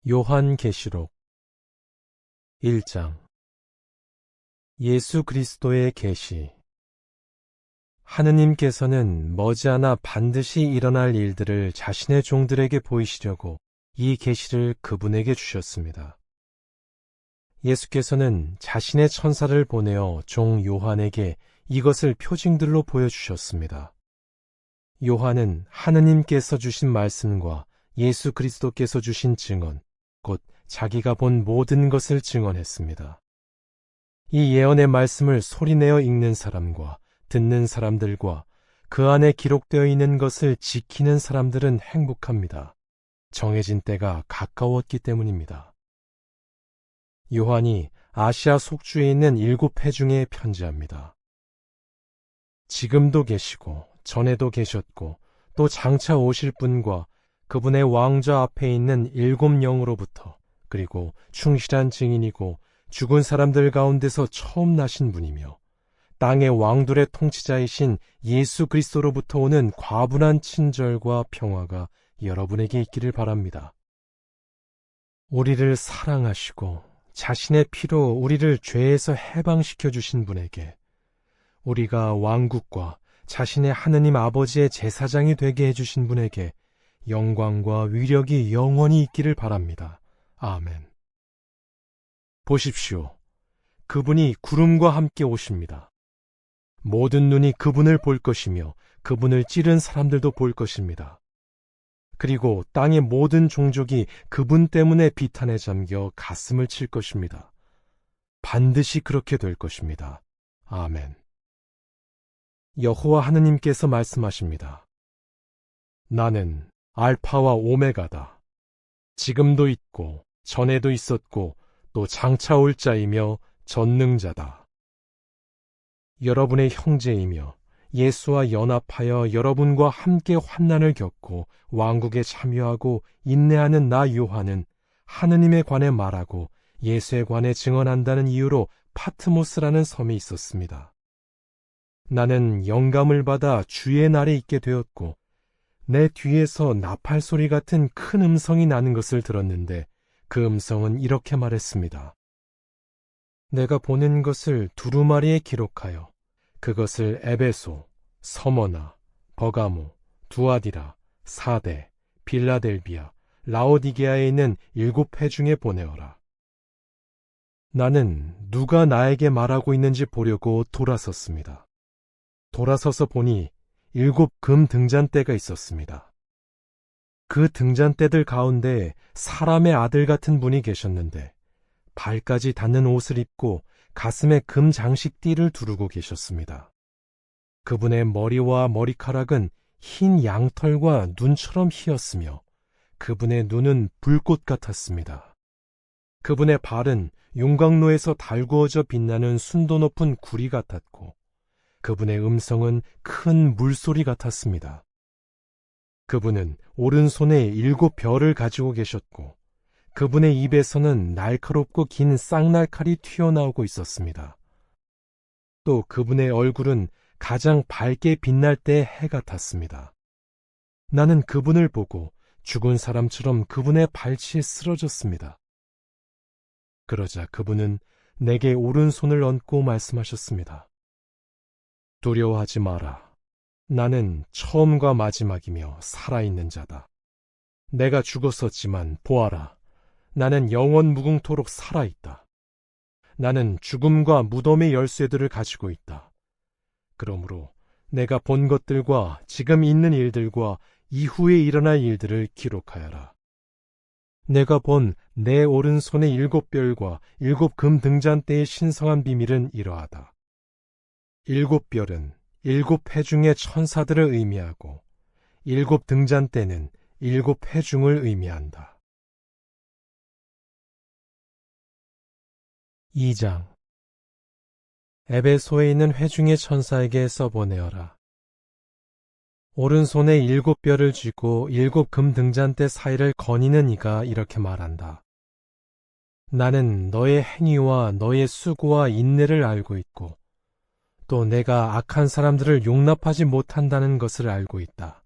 요한계시록 1장. 예수 그리스도의 계시. 하느님께서는 머지않아 반드시 일어날 일들을 자신의 종들에게 보이시려고 이 계시를 그분에게 주셨습니다. 예수께서는 자신의 천사를 보내어 종 요한에게 이것을 표징들로 보여주셨습니다. 요한은 하느님께서 주신 말씀과 예수 그리스도께서 주신 증언, 곧 자기가 본 모든 것을 증언했습니다. 이 예언의 말씀을 소리내어 읽는 사람과 듣는 사람들과 그 안에 기록되어 있는 것을 지키는 사람들은 행복합니다. 정해진 때가 가까웠기 때문입니다. 요한이 아시아 속주에 있는 7회 중에 편지합니다. 지금도 계시고 전에도 계셨고 또 장차 오실 분과 그분의 왕좌 앞에 있는 7 영으로부터, 그리고 충실한 증인이고 죽은 사람들 가운데서 처음 나신 분이며 땅의 왕들의 통치자이신 예수 그리스도로부터 오는 과분한 친절과 평화가 여러분에게 있기를 바랍니다. 우리를 사랑하시고 자신의 피로 우리를 죄에서 해방시켜 주신 분에게, 우리가 왕국과 자신의 하느님 아버지의 제사장이 되게 해주신 분에게 영광과 위력이 영원히 있기를 바랍니다. 아멘. 보십시오. 그분이 구름과 함께 오십니다. 모든 눈이 그분을 볼 것이며 그분을 찌른 사람들도 볼 것입니다. 그리고 땅의 모든 종족이 그분 때문에 비탄에 잠겨 가슴을 칠 것입니다. 반드시 그렇게 될 것입니다. 아멘. 여호와 하느님께서 말씀하십니다. 나는 알파와 오메가다. 지금도 있고 전에도 있었고 또 장차 올 자이며 전능자다. 여러분의 형제이며 예수와 연합하여 여러분과 함께 환난을 겪고 왕국에 참여하고 인내하는 나 요한은 하느님에 관해 말하고 예수에 관해 증언한다는 이유로 파트모스라는 섬에 있었습니다. 나는 영감을 받아 주의 날에 있게 되었고 내 뒤에서 나팔 소리 같은 큰 음성이 나는 것을 들었는데 그 음성은 이렇게 말했습니다. 내가 보는 것을 두루마리에 기록하여 그것을 에베소, 서머나, 버가모, 두아디라, 사데, 빌라델비아, 라오디게아에 있는 7회 중에 보내어라. 나는 누가 나에게 말하고 있는지 보려고 돌아섰습니다. 돌아서서 보니 7 금 등잔대가 있었습니다. 그 등잔대들 가운데 사람의 아들 같은 분이 계셨는데 발까지 닿는 옷을 입고 가슴에 금 장식띠를 두르고 계셨습니다. 그분의 머리와 머리카락은 흰 양털과 눈처럼 희었으며 그분의 눈은 불꽃 같았습니다. 그분의 발은 용광로에서 달구어져 빛나는 순도 높은 구리 같았고 그분의 음성은 큰 물소리 같았습니다. 그분은 오른손에 7 별을 가지고 계셨고 그분의 입에서는 날카롭고 긴 쌍날칼이 튀어나오고 있었습니다. 또 그분의 얼굴은 가장 밝게 빛날 때의 해 같았습니다. 나는 그분을 보고 죽은 사람처럼 그분의 발치에 쓰러졌습니다. 그러자 그분은 내게 오른손을 얹고 말씀하셨습니다. 두려워하지 마라. 나는 처음과 마지막이며 살아있는 자다. 내가 죽었었지만 보아라. 나는 영원 무궁토록 살아있다. 나는 죽음과 무덤의 열쇠들을 가지고 있다. 그러므로 내가 본 것들과 지금 있는 일들과 이후에 일어날 일들을 기록하여라. 내가 본 내 오른손의 7 별과 7 금 등잔대의 신성한 비밀은 이러하다. 7 별은 7회 중의 천사들을 의미하고 7 등잔대는 7 회중을 의미한다. 2장. 에베소에 있는 회중의 천사에게 써보내어라. 오른손에 7 별을 쥐고 7 금 등잔대 사이를 거니는 이가 이렇게 말한다. 나는 너의 행위와 너의 수고와 인내를 알고 있고 또 내가 악한 사람들을 용납하지 못한다는 것을 알고 있다.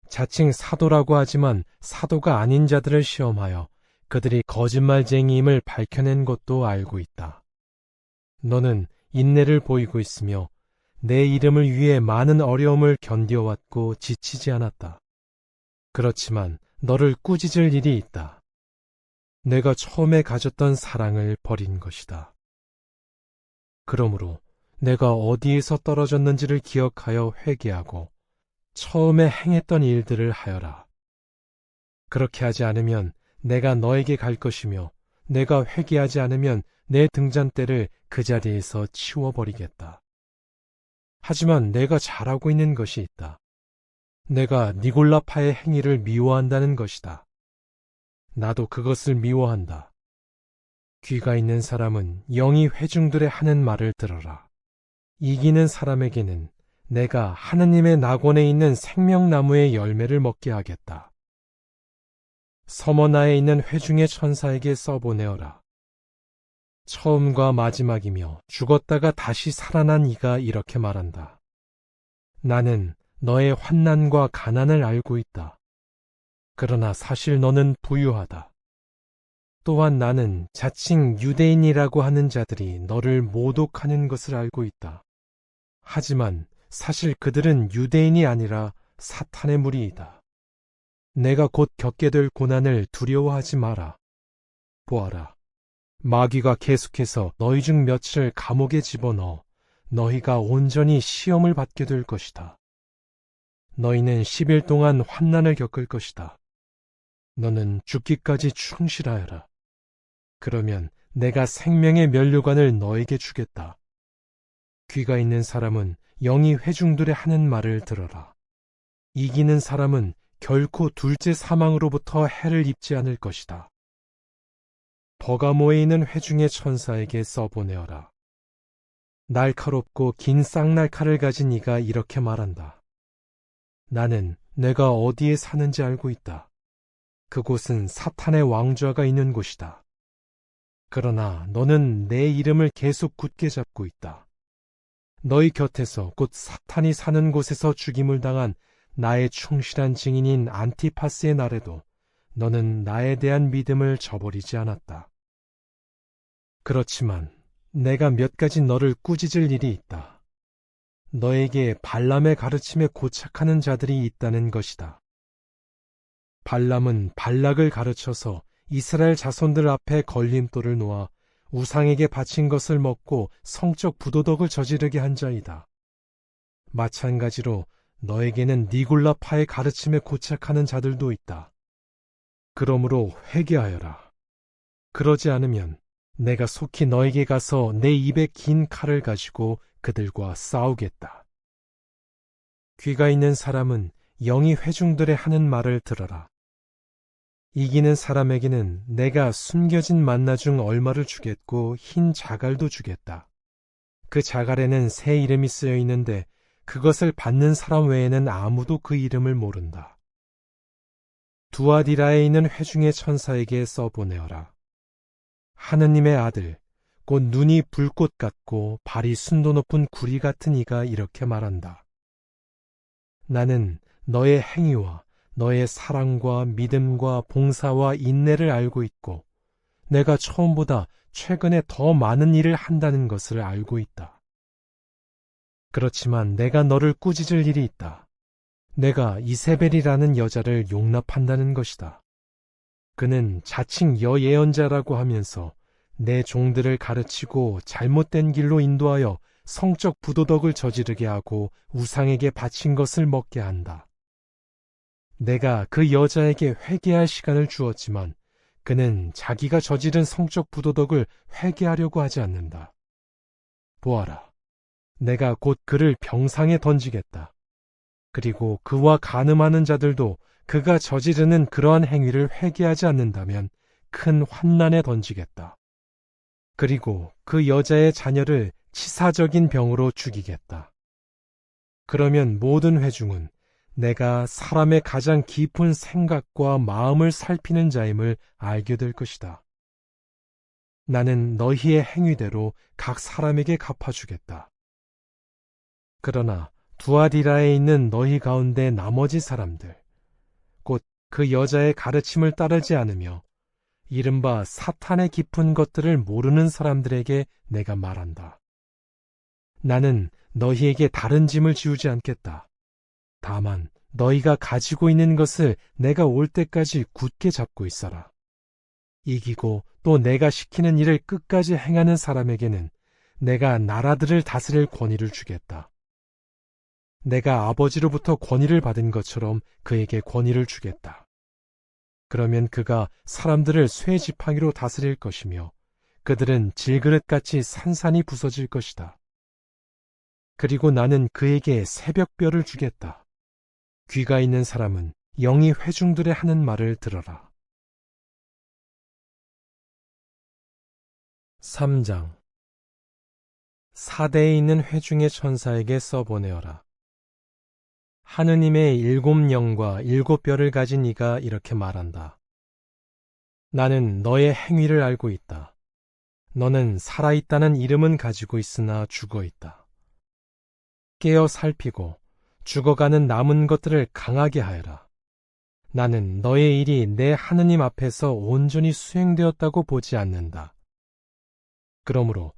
자칭 사도라고 하지만 사도가 아닌 자들을 시험하여 그들이 거짓말쟁이임을 밝혀낸 것도 알고 있다. 너는 인내를 보이고 있으며 내 이름을 위해 많은 어려움을 견뎌왔고 지치지 않았다. 그렇지만 너를 꾸짖을 일이 있다. 내가 처음에 가졌던 사랑을 버린 것이다. 그러므로 내가 어디에서 떨어졌는지를 기억하여 회개하고 처음에 행했던 일들을 하여라. 그렇게 하지 않으면 내가 너에게 갈 것이며 내가 회개하지 않으면 내 등잔대를 그 자리에서 치워버리겠다. 하지만 내가 잘하고 있는 것이 있다. 내가 니골라파의 행위를 미워한다는 것이다. 나도 그것을 미워한다. 귀가 있는 사람은 영이 회중들의 하는 말을 들어라. 이기는 사람에게는 내가 하느님의 낙원에 있는 생명나무의 열매를 먹게 하겠다. 서머나에 있는 회중의 천사에게 써보내어라. 처음과 마지막이며 죽었다가 다시 살아난 이가 이렇게 말한다. 나는 너의 환난과 가난을 알고 있다. 그러나 사실 너는 부유하다. 또한 나는 자칭 유대인이라고 하는 자들이 너를 모독하는 것을 알고 있다. 하지만 사실 그들은 유대인이 아니라 사탄의 무리이다. 내가 곧 겪게 될 고난을 두려워하지 마라. 보아라. 마귀가 계속해서 너희 중 며칠 감옥에 집어넣어 너희가 온전히 시험을 받게 될 것이다. 너희는 10일 동안 환난을 겪을 것이다. 너는 죽기까지 충실하여라. 그러면 내가 생명의 면류관을 너에게 주겠다. 귀가 있는 사람은 영이 회중들의 하는 말을 들어라. 이기는 사람은 결코 둘째 사망으로부터 해를 입지 않을 것이다. 버가모에 있는 회중의 천사에게 써보내어라. 날카롭고 긴 쌍날칼을 가진 이가 이렇게 말한다. 나는 내가 어디에 사는지 알고 있다. 그곳은 사탄의 왕좌가 있는 곳이다. 그러나 너는 내 이름을 계속 굳게 잡고 있다. 너희 곁에서 곧 사탄이 사는 곳에서 죽임을 당한 나의 충실한 증인인 안티파스의 날에도 너는 나에 대한 믿음을 저버리지 않았다. 그렇지만 내가 몇 가지 너를 꾸짖을 일이 있다. 너에게 발람의 가르침에 고착하는 자들이 있다는 것이다. 발람은 발락을 가르쳐서 이스라엘 자손들 앞에 걸림돌을 놓아 우상에게 바친 것을 먹고 성적 부도덕을 저지르게 한 자이다. 마찬가지로 너에게는 니골라파의 가르침에 고착하는 자들도 있다. 그러므로 회개하여라. 그러지 않으면 내가 속히 너에게 가서 내 입에 긴 칼을 가지고 그들과 싸우겠다. 귀가 있는 사람은 영이 회중들의 하는 말을 들어라. 이기는 사람에게는 내가 숨겨진 만나 중 얼마를 주겠고 흰 자갈도 주겠다. 그 자갈에는 새 이름이 쓰여 있는데 그것을 받는 사람 외에는 아무도 그 이름을 모른다. 두아디라에 있는 회중의 천사에게 써보내어라. 하느님의 아들, 곧 눈이 불꽃 같고 발이 순도 높은 구리 같은 이가 이렇게 말한다. 나는 너의 행위와 너의 사랑과 믿음과 봉사와 인내를 알고 있고 내가 처음보다 최근에 더 많은 일을 한다는 것을 알고 있다. 그렇지만 내가 너를 꾸짖을 일이 있다. 내가 이세벨이라는 여자를 용납한다는 것이다. 그는 자칭 여예언자라고 하면서 내 종들을 가르치고 잘못된 길로 인도하여 성적 부도덕을 저지르게 하고 우상에게 바친 것을 먹게 한다. 내가 그 여자에게 회개할 시간을 주었지만 그는 자기가 저지른 성적 부도덕을 회개하려고 하지 않는다. 보아라, 내가 곧 그를 병상에 던지겠다. 그리고 그와 간음하는 자들도 그가 저지르는 그러한 행위를 회개하지 않는다면 큰 환난에 던지겠다. 그리고 그 여자의 자녀를 치사적인 병으로 죽이겠다. 그러면 모든 회중은 내가 사람의 가장 깊은 생각과 마음을 살피는 자임을 알게 될 것이다. 나는 너희의 행위대로 각 사람에게 갚아주겠다. 그러나 두아디라에 있는 너희 가운데 나머지 사람들, 곧 그 여자의 가르침을 따르지 않으며 이른바 사탄의 깊은 것들을 모르는 사람들에게 내가 말한다. 나는 너희에게 다른 짐을 지우지 않겠다. 다만 너희가 가지고 있는 것을 내가 올 때까지 굳게 잡고 있어라. 이기고 또 내가 시키는 일을 끝까지 행하는 사람에게는 내가 나라들을 다스릴 권위를 주겠다. 내가 아버지로부터 권위를 받은 것처럼 그에게 권위를 주겠다. 그러면 그가 사람들을 쇠지팡이로 다스릴 것이며 그들은 질그릇같이 산산이 부서질 것이다. 그리고 나는 그에게 새벽별을 주겠다. 귀가 있는 사람은 영이 회중들의 하는 말을 들어라. 3장. 사대에 있는 회중의 천사에게 써보내어라. 하느님의 7 영과 7 뼈를 가진 이가 이렇게 말한다. 나는 너의 행위를 알고 있다. 너는 살아있다는 이름은 가지고 있으나 죽어있다. 깨어 살피고 죽어가는 남은 것들을 강하게 하여라. 나는 너의 일이 내 하느님 앞에서 온전히 수행되었다고 보지 않는다. 그러므로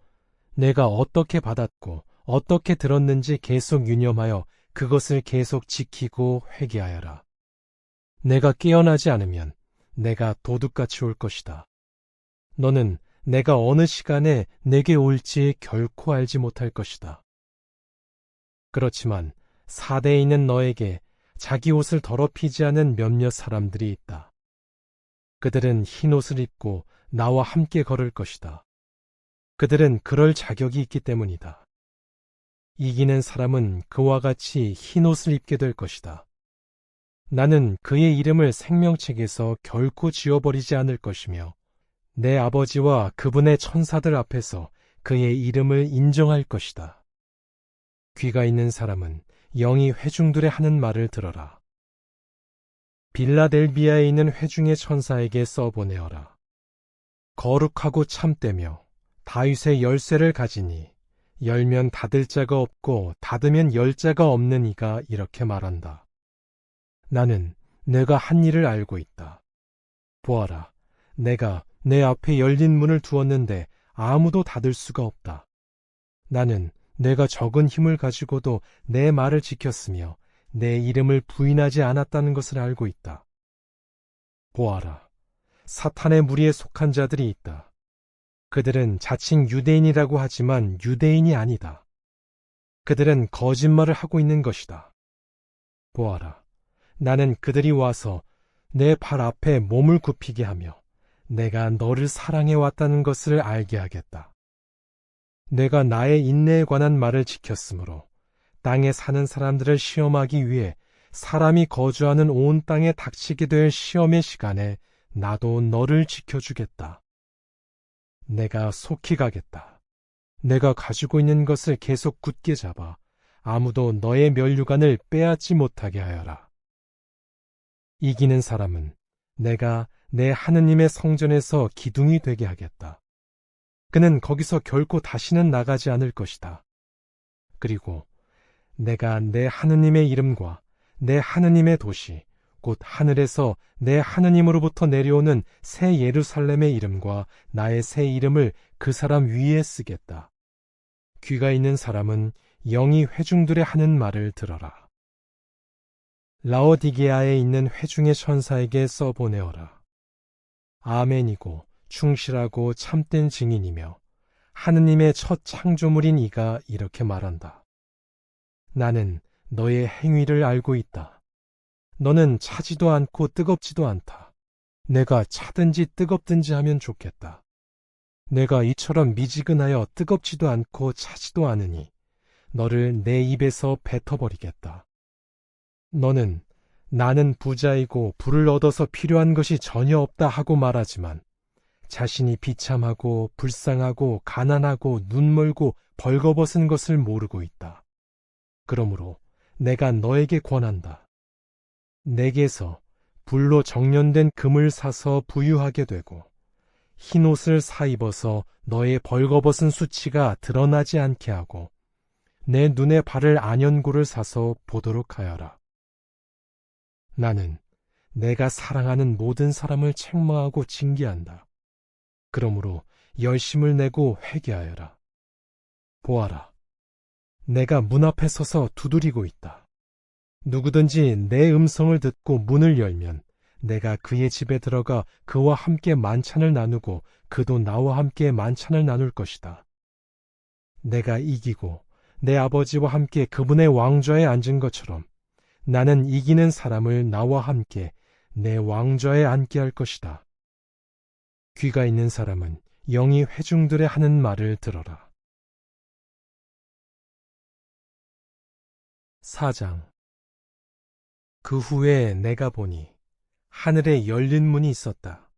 내가 어떻게 받았고 어떻게 들었는지 계속 유념하여 그것을 계속 지키고 회개하여라. 내가 깨어나지 않으면 내가 도둑같이 올 것이다. 너는 내가 어느 시간에 내게 올지 결코 알지 못할 것이다. 그렇지만 사대에 있는 너에게 자기 옷을 더럽히지 않은 몇몇 사람들이 있다. 그들은 흰 옷을 입고 나와 함께 걸을 것이다. 그들은 그럴 자격이 있기 때문이다. 이기는 사람은 그와 같이 흰 옷을 입게 될 것이다. 나는 그의 이름을 생명책에서 결코 지워버리지 않을 것이며 내 아버지와 그분의 천사들 앞에서 그의 이름을 인정할 것이다. 귀가 있는 사람은 영이 회중들의 하는 말을 들어라. 빌라델비아에 있는 회중의 천사에게 써보내어라. 거룩하고 참되며 다윗의 열쇠를 가지니 열면 닫을 자가 없고 닫으면 열 자가 없는 이가 이렇게 말한다. 나는 내가 한 일을 알고 있다. 보아라, 내가 내 앞에 열린 문을 두었는데 아무도 닫을 수가 없다. 나는 내가 적은 힘을 가지고도 내 말을 지켰으며 내 이름을 부인하지 않았다는 것을 알고 있다. 보아라, 사탄의 무리에 속한 자들이 있다. 그들은 자칭 유대인이라고 하지만 유대인이 아니다. 그들은 거짓말을 하고 있는 것이다. 보아라, 나는 그들이 와서 내 발 앞에 몸을 굽히게 하며 내가 너를 사랑해 왔다는 것을 알게 하겠다. 내가 나의 인내에 관한 말을 지켰으므로 땅에 사는 사람들을 시험하기 위해 사람이 거주하는 온 땅에 닥치게 될 시험의 시간에 나도 너를 지켜주겠다. 내가 속히 가겠다. 내가 가지고 있는 것을 계속 굳게 잡아 아무도 너의 면류관을 빼앗지 못하게 하여라. 이기는 사람은 내가 내 하느님의 성전에서 기둥이 되게 하겠다. 그는 거기서 결코 다시는 나가지 않을 것이다. 그리고 내가 내 하느님의 이름과 내 하느님의 도시, 곧 하늘에서 내 하느님으로부터 내려오는 새 예루살렘의 이름과 나의 새 이름을 그 사람 위에 쓰겠다. 귀가 있는 사람은 영이 회중들의 하는 말을 들어라. 라오디게아에 있는 회중의 천사에게 써보내어라. 아멘이고 충실하고 참된 증인이며 하느님의 첫 창조물인 이가 이렇게 말한다. 나는 너의 행위를 알고 있다. 너는 차지도 않고 뜨겁지도 않다. 내가 차든지 뜨겁든지 하면 좋겠다. 내가 이처럼 미지근하여 뜨겁지도 않고 차지도 않으니 너를 내 입에서 뱉어버리겠다. 너는 나는 부자이고 부를 얻어서 필요한 것이 전혀 없다 하고 말하지만 자신이 비참하고 불쌍하고 가난하고 눈멀고 벌거벗은 것을 모르고 있다. 그러므로 내가 너에게 권한다. 내게서 불로 정련된 금을 사서 부유하게 되고 흰옷을 사입어서 너의 벌거벗은 수치가 드러나지 않게 하고 내 눈에 바를 안연고를 사서 보도록 하여라. 나는 내가 사랑하는 모든 사람을 책망하고 징계한다. 그러므로 열심을 내고 회개하여라. 보아라, 내가 문 앞에 서서 두드리고 있다. 누구든지 내 음성을 듣고 문을 열면 내가 그의 집에 들어가 그와 함께 만찬을 나누고 그도 나와 함께 만찬을 나눌 것이다. 내가 이기고 내 아버지와 함께 그분의 왕좌에 앉은 것처럼 나는 이기는 사람을 나와 함께 내 왕좌에 앉게 할 것이다. 귀가 있는 사람은 영이 회중들의 하는 말을 들어라. 4장. 그 후에 내가 보니 하늘에 열린 문이 있었다.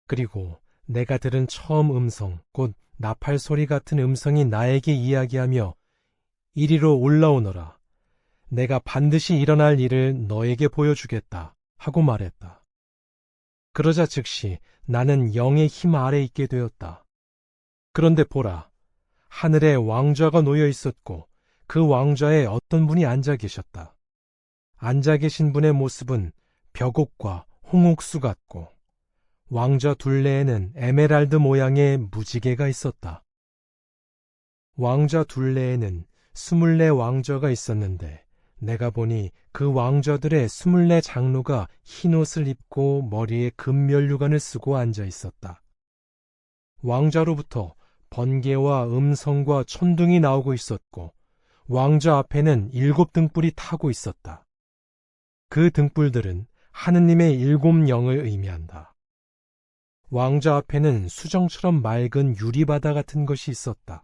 그리고 내가 들은 처음 음성, 곧 나팔 소리 같은 음성이 나에게 이야기하며 이리로 올라오너라. 내가 반드시 일어날 일을 너에게 보여주겠다 하고 말했다. 그러자 즉시 나는 영의 힘 아래 있게 되었다. 그런데 보라, 하늘에 왕좌가 놓여 있었고 그 왕좌에 어떤 분이 앉아 계셨다. 앉아 계신 분의 모습은 벽옥과 홍옥수 같고 왕좌 둘레에는 에메랄드 모양의 무지개가 있었다. 왕좌 둘레에는 24 왕좌가 있었는데 내가 보니 그 왕좌들의 24 장로가 흰옷을 입고 머리에 금면류관을 쓰고 앉아 있었다. 왕좌로부터 번개와 음성과 천둥이 나오고 있었고 왕좌 앞에는 7 등불이 타고 있었다. 그 등불들은 하느님의 7 영을 의미한다. 왕좌 앞에는 수정처럼 맑은 유리바다 같은 것이 있었다.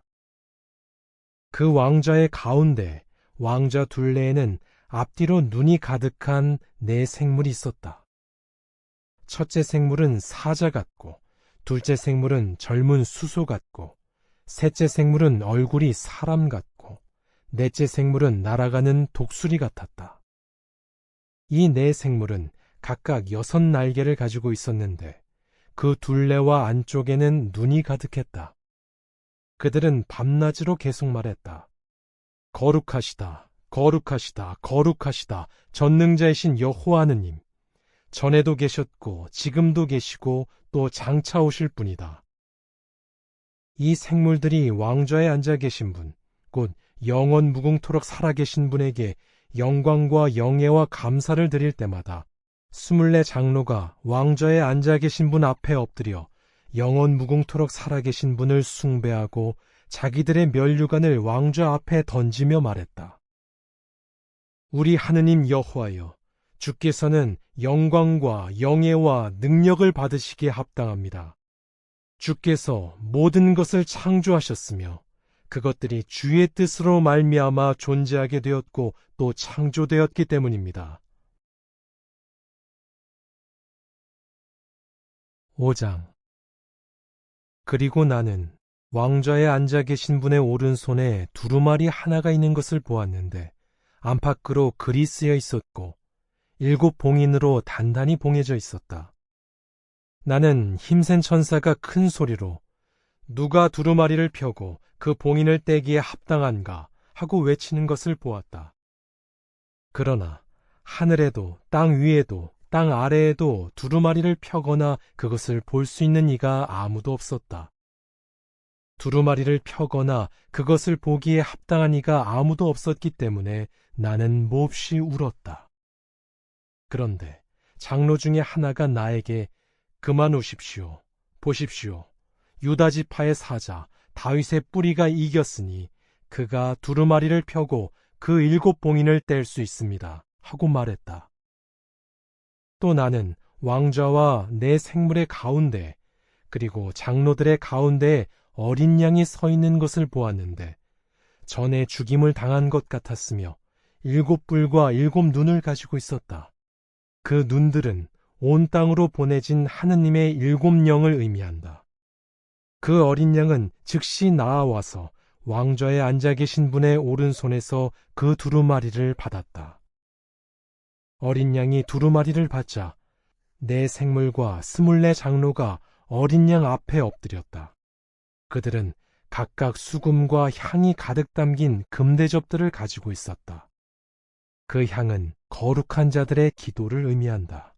그 왕좌의 가운데 왕좌 둘레에는 앞뒤로 눈이 가득한 4 생물이 있었다. 첫째 생물은 사자 같고 둘째 생물은 젊은 수소 같고 셋째 생물은 얼굴이 사람 같고 넷째 생물은 날아가는 독수리 같았다. 이 4 생물은 각각 6 날개를 가지고 있었는데 그 둘레와 안쪽에는 눈이 가득했다. 그들은 밤낮으로 계속 말했다. 거룩하시다, 거룩하시다, 거룩하시다, 전능자이신 여호와 하느님. 전에도 계셨고 지금도 계시고 또 장차 오실 분이다. 이 생물들이 왕좌에 앉아 계신 분, 곧 영원 무궁토록 살아계신 분에게 영광과 영예와 감사를 드릴 때마다 24 장로가 왕좌에 앉아 계신 분 앞에 엎드려 영원 무궁토록 살아계신 분을 숭배하고 자기들의 면류관을 왕좌 앞에 던지며 말했다. 우리 하느님 여호와여, 주께서는 영광과 영예와 능력을 받으시기에 합당합니다. 주께서 모든 것을 창조하셨으며 그것들이 주의 뜻으로 말미암아 존재하게 되었고 또 창조되었기 때문입니다. 5장. 그리고 나는 왕좌에 앉아 계신 분의 오른손에 두루마리 하나가 있는 것을 보았는데 안팎으로 글이 쓰여 있었고 7 봉인으로 단단히 봉해져 있었다. 나는 힘센 천사가 큰 소리로 누가 두루마리를 펴고 그 봉인을 떼기에 합당한가 하고 외치는 것을 보았다. 그러나 하늘에도 땅 위에도 땅 아래에도 두루마리를 펴거나 그것을 볼 수 있는 이가 아무도 없었다. 두루마리를 펴거나 그것을 보기에 합당한 이가 아무도 없었기 때문에 나는 몹시 울었다. 그런데 장로 중에 하나가 나에게 그만 우십시오. 보십시오. 유다 지파의 사자 다윗의 뿌리가 이겼으니 그가 두루마리를 펴고 그 7 봉인을 뗄 수 있습니다. 하고 말했다. 또 나는 왕좌와 4 생물의 가운데 그리고 장로들의 가운데에 어린 양이 서 있는 것을 보았는데 전에 죽임을 당한 것 같았으며 7 뿔과 7 눈을 가지고 있었다. 그 눈들은 온 땅으로 보내진 하느님의 7 영을 의미한다. 그 어린 양은 즉시 나아와서 왕좌에 앉아 계신 분의 오른손에서 그 두루마리를 받았다. 어린 양이 두루마리를 받자 4 생물과 24 장로가 어린 양 앞에 엎드렸다. 그들은 각각 수금과 향이 가득 담긴 금대접들을 가지고 있었다. 그 향은 거룩한 자들의 기도를 의미한다.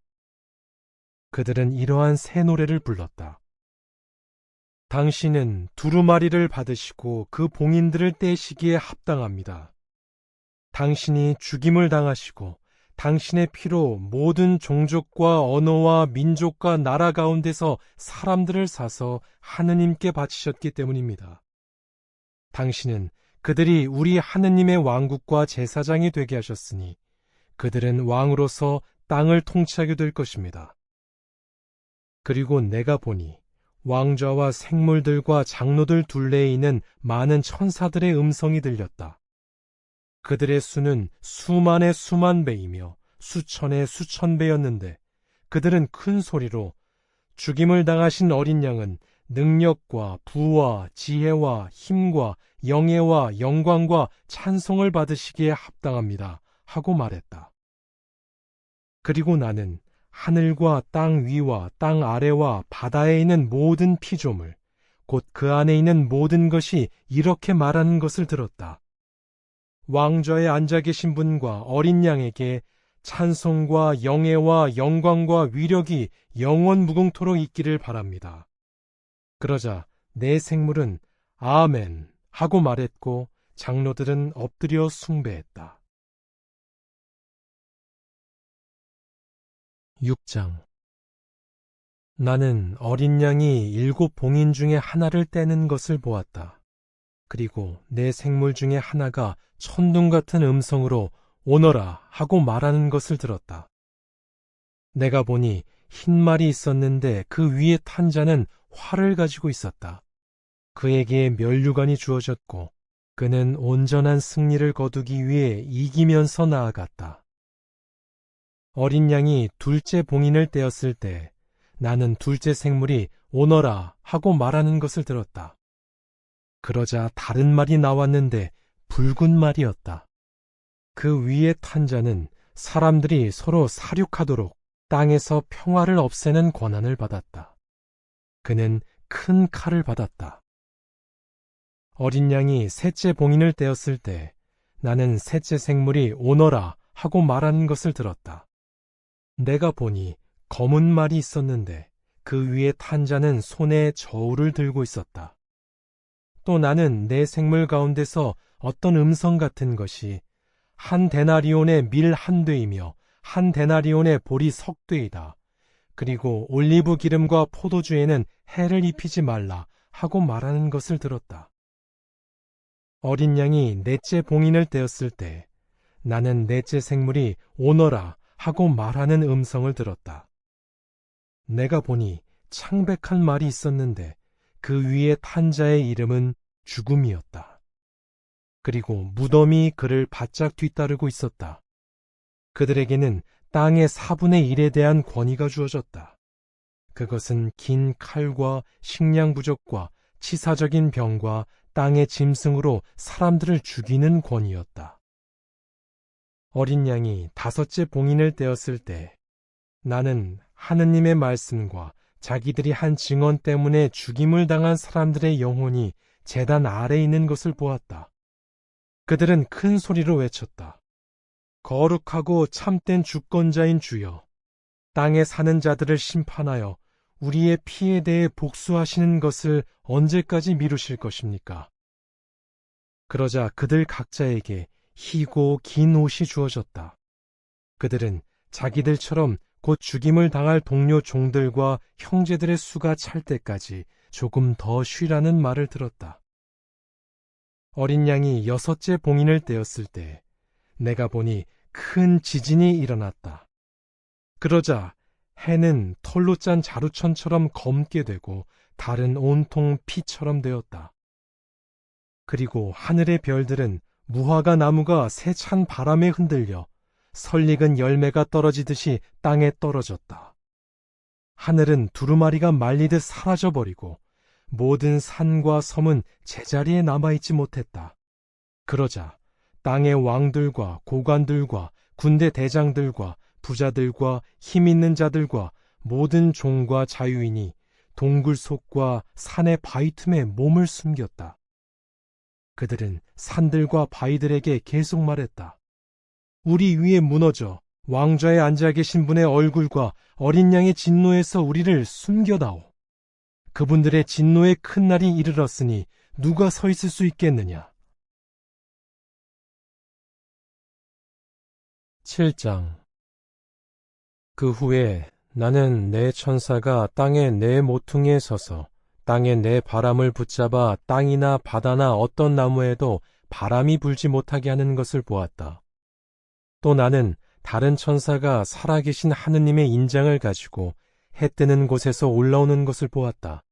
그들은 이러한 새 노래를 불렀다. 당신은 두루마리를 받으시고 그 봉인들을 떼시기에 합당합니다. 당신이 죽임을 당하시고 당신의 피로 모든 종족과 언어와 민족과 나라 가운데서 사람들을 사서 하느님께 바치셨기 때문입니다. 당신은 그들이 우리 하느님의 왕국과 제사장이 되게 하셨으니 그들은 왕으로서 땅을 통치하게 될 것입니다. 그리고 내가 보니 왕좌와 생물들과 장로들 둘레에 있는 많은 천사들의 음성이 들렸다. 그들의 수는 수만의 수만 배이며 수천의 수천 배였는데 그들은 큰 소리로 죽임을 당하신 어린 양은 능력과 부와 지혜와 힘과 영예와 영광과 찬송을 받으시기에 합당합니다 하고 말했다. 그리고 나는 하늘과 땅 위와 땅 아래와 바다에 있는 모든 피조물, 곧 그 안에 있는 모든 것이 이렇게 말하는 것을 들었다. 왕좌에 앉아 계신 분과 어린 양에게 찬송과 영예와 영광과 위력이 영원 무궁토록 있기를 바랍니다. 그러자 내 생물은 아멘 하고 말했고 장로들은 엎드려 숭배했다. 6장. 나는 어린 양이 7 봉인 중에 하나를 떼는 것을 보았다. 그리고 내 생물 중에 하나가 천둥 같은 음성으로 오너라 하고 말하는 것을 들었다. 내가 보니 흰 말이 있었는데 그 위에 탄 자는 활을 가지고 있었다. 그에게 면류관이 주어졌고 그는 온전한 승리를 거두기 위해 이기면서 나아갔다. 어린 양이 둘째 봉인을 떼었을 때 나는 둘째 생물이 오너라 하고 말하는 것을 들었다. 그러자 다른 말이 나왔는데 붉은 말이었다. 그 위에 탄 자는 사람들이 서로 사륙하도록 땅에서 평화를 없애는 권한을 받았다. 그는 큰 칼을 받았다. 어린 양이 셋째 봉인을 떼었을 때 나는 셋째 생물이 오너라 하고 말하는 것을 들었다. 내가 보니 검은 말이 있었는데 그 위에 탄 자는 손에 저울을 들고 있었다. 또 나는 내 생물 가운데서 어떤 음성 같은 것이 한 데나리온의 밀 한 되이며 한 데나리온의 보리 석 되이다. 그리고 올리브 기름과 포도주에는 해를 입히지 말라 하고 말하는 것을 들었다. 어린 양이 넷째 봉인을 떼었을 때 나는 넷째 생물이 오너라 하고 말하는 음성을 들었다. 내가 보니 창백한 말이 있었는데 그 위에 탄 자의 이름은 죽음이었다. 그리고 무덤이 그를 바짝 뒤따르고 있었다. 그들에게는 땅의 4분의 1에 대한 권위가 주어졌다. 그것은 긴 칼과 식량 부족과 치사적인 병과 땅의 짐승으로 사람들을 죽이는 권위였다. 어린 양이 5째 봉인을 떼었을 때 나는 하느님의 말씀과 자기들이 한 증언 때문에 죽임을 당한 사람들의 영혼이 제단 아래에 있는 것을 보았다. 그들은 큰 소리로 외쳤다. 거룩하고 참된 주권자인 주여, 땅에 사는 자들을 심판하여 우리의 피에 대해 복수하시는 것을 언제까지 미루실 것입니까? 그러자 그들 각자에게 희고 긴 옷이 주어졌다. 그들은 자기들처럼 곧 죽임을 당할 동료 종들과 형제들의 수가 찰 때까지 조금 더 쉬라는 말을 들었다. 어린 양이 6째 봉인을 떼었을 때 내가 보니 큰 지진이 일어났다. 그러자 해는 털로 짠 자루천처럼 검게 되고 달은 온통 피처럼 되었다. 그리고 하늘의 별들은 무화과 나무가 세찬 바람에 흔들려 설익은 열매가 떨어지듯이 땅에 떨어졌다. 하늘은 두루마리가 말리듯 사라져버리고 모든 산과 섬은 제자리에 남아있지 못했다. 그러자 땅의 왕들과 고관들과 군대 대장들과 부자들과 힘있는 자들과 모든 종과 자유인이 동굴 속과 산의 바위 틈에 몸을 숨겼다. 그들은 산들과 바위들에게 계속 말했다. 우리 위에 무너져 왕좌에 앉아 계신 분의 얼굴과 어린 양의 진노에서 우리를 숨겨다오. 그분들의 진노의 큰 날이 이르렀으니 누가 서 있을 수 있겠느냐. 7장. 그 후에 나는 내 천사가 땅의 네 모퉁이에 서서 땅에 내 바람을 붙잡아 땅이나 바다나 어떤 나무에도 바람이 불지 못하게 하는 것을 보았다. 또 나는 다른 천사가 살아계신 하느님의 인장을 가지고 해 뜨는 곳에서 올라오는 것을 보았다.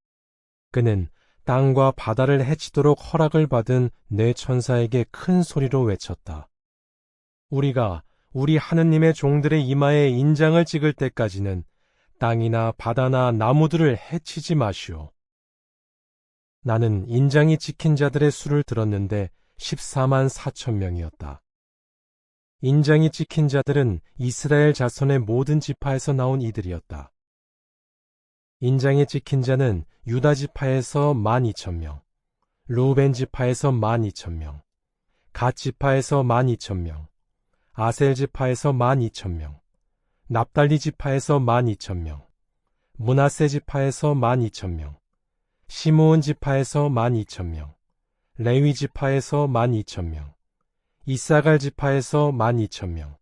그는 땅과 바다를 해치도록 허락을 받은 내 천사에게 큰 소리로 외쳤다. 우리가 우리 하느님의 종들의 이마에 인장을 찍을 때까지는 땅이나 바다나 나무들을 해치지 마시오. 나는 인장이 찍힌 자들의 수를 들었는데 14만 4천 명이었다. 인장이 찍힌 자들은 이스라엘 자손의 모든 지파에서 나온 이들이었다. 인장이 찍힌 자는 유다 지파에서 12,000명, 루벤 지파에서 12,000명, 갓 지파에서 12,000명, 아셀 지파에서 12,000명, 납달리 지파에서 12,000명, 므낫세 지파에서 12,000명, 시므온 지파에서 12,000명, 레위 지파에서 12,000명, 이사갈 지파에서 12,000명,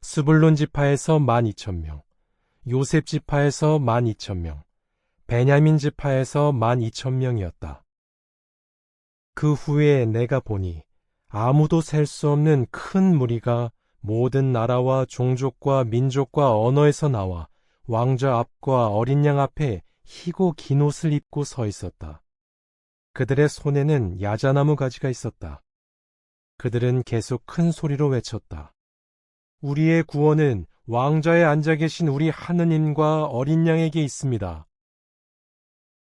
스불론 지파에서 12,000명, 요셉 지파에서 12,000명, 베냐민 지파에서 12,000명이었다. 그 후에 내가 보니 아무도 셀 수 없는 큰 무리가 모든 나라와 종족과 민족과 언어에서 나와 왕좌 앞과 어린 양 앞에 희고 긴 옷을 입고 서 있었다. 그들의 손에는 야자나무 가지가 있었다. 그들은 계속 큰 소리로 외쳤다. 우리의 구원은 왕좌에 앉아 계신 우리 하느님과 어린 양에게 있습니다.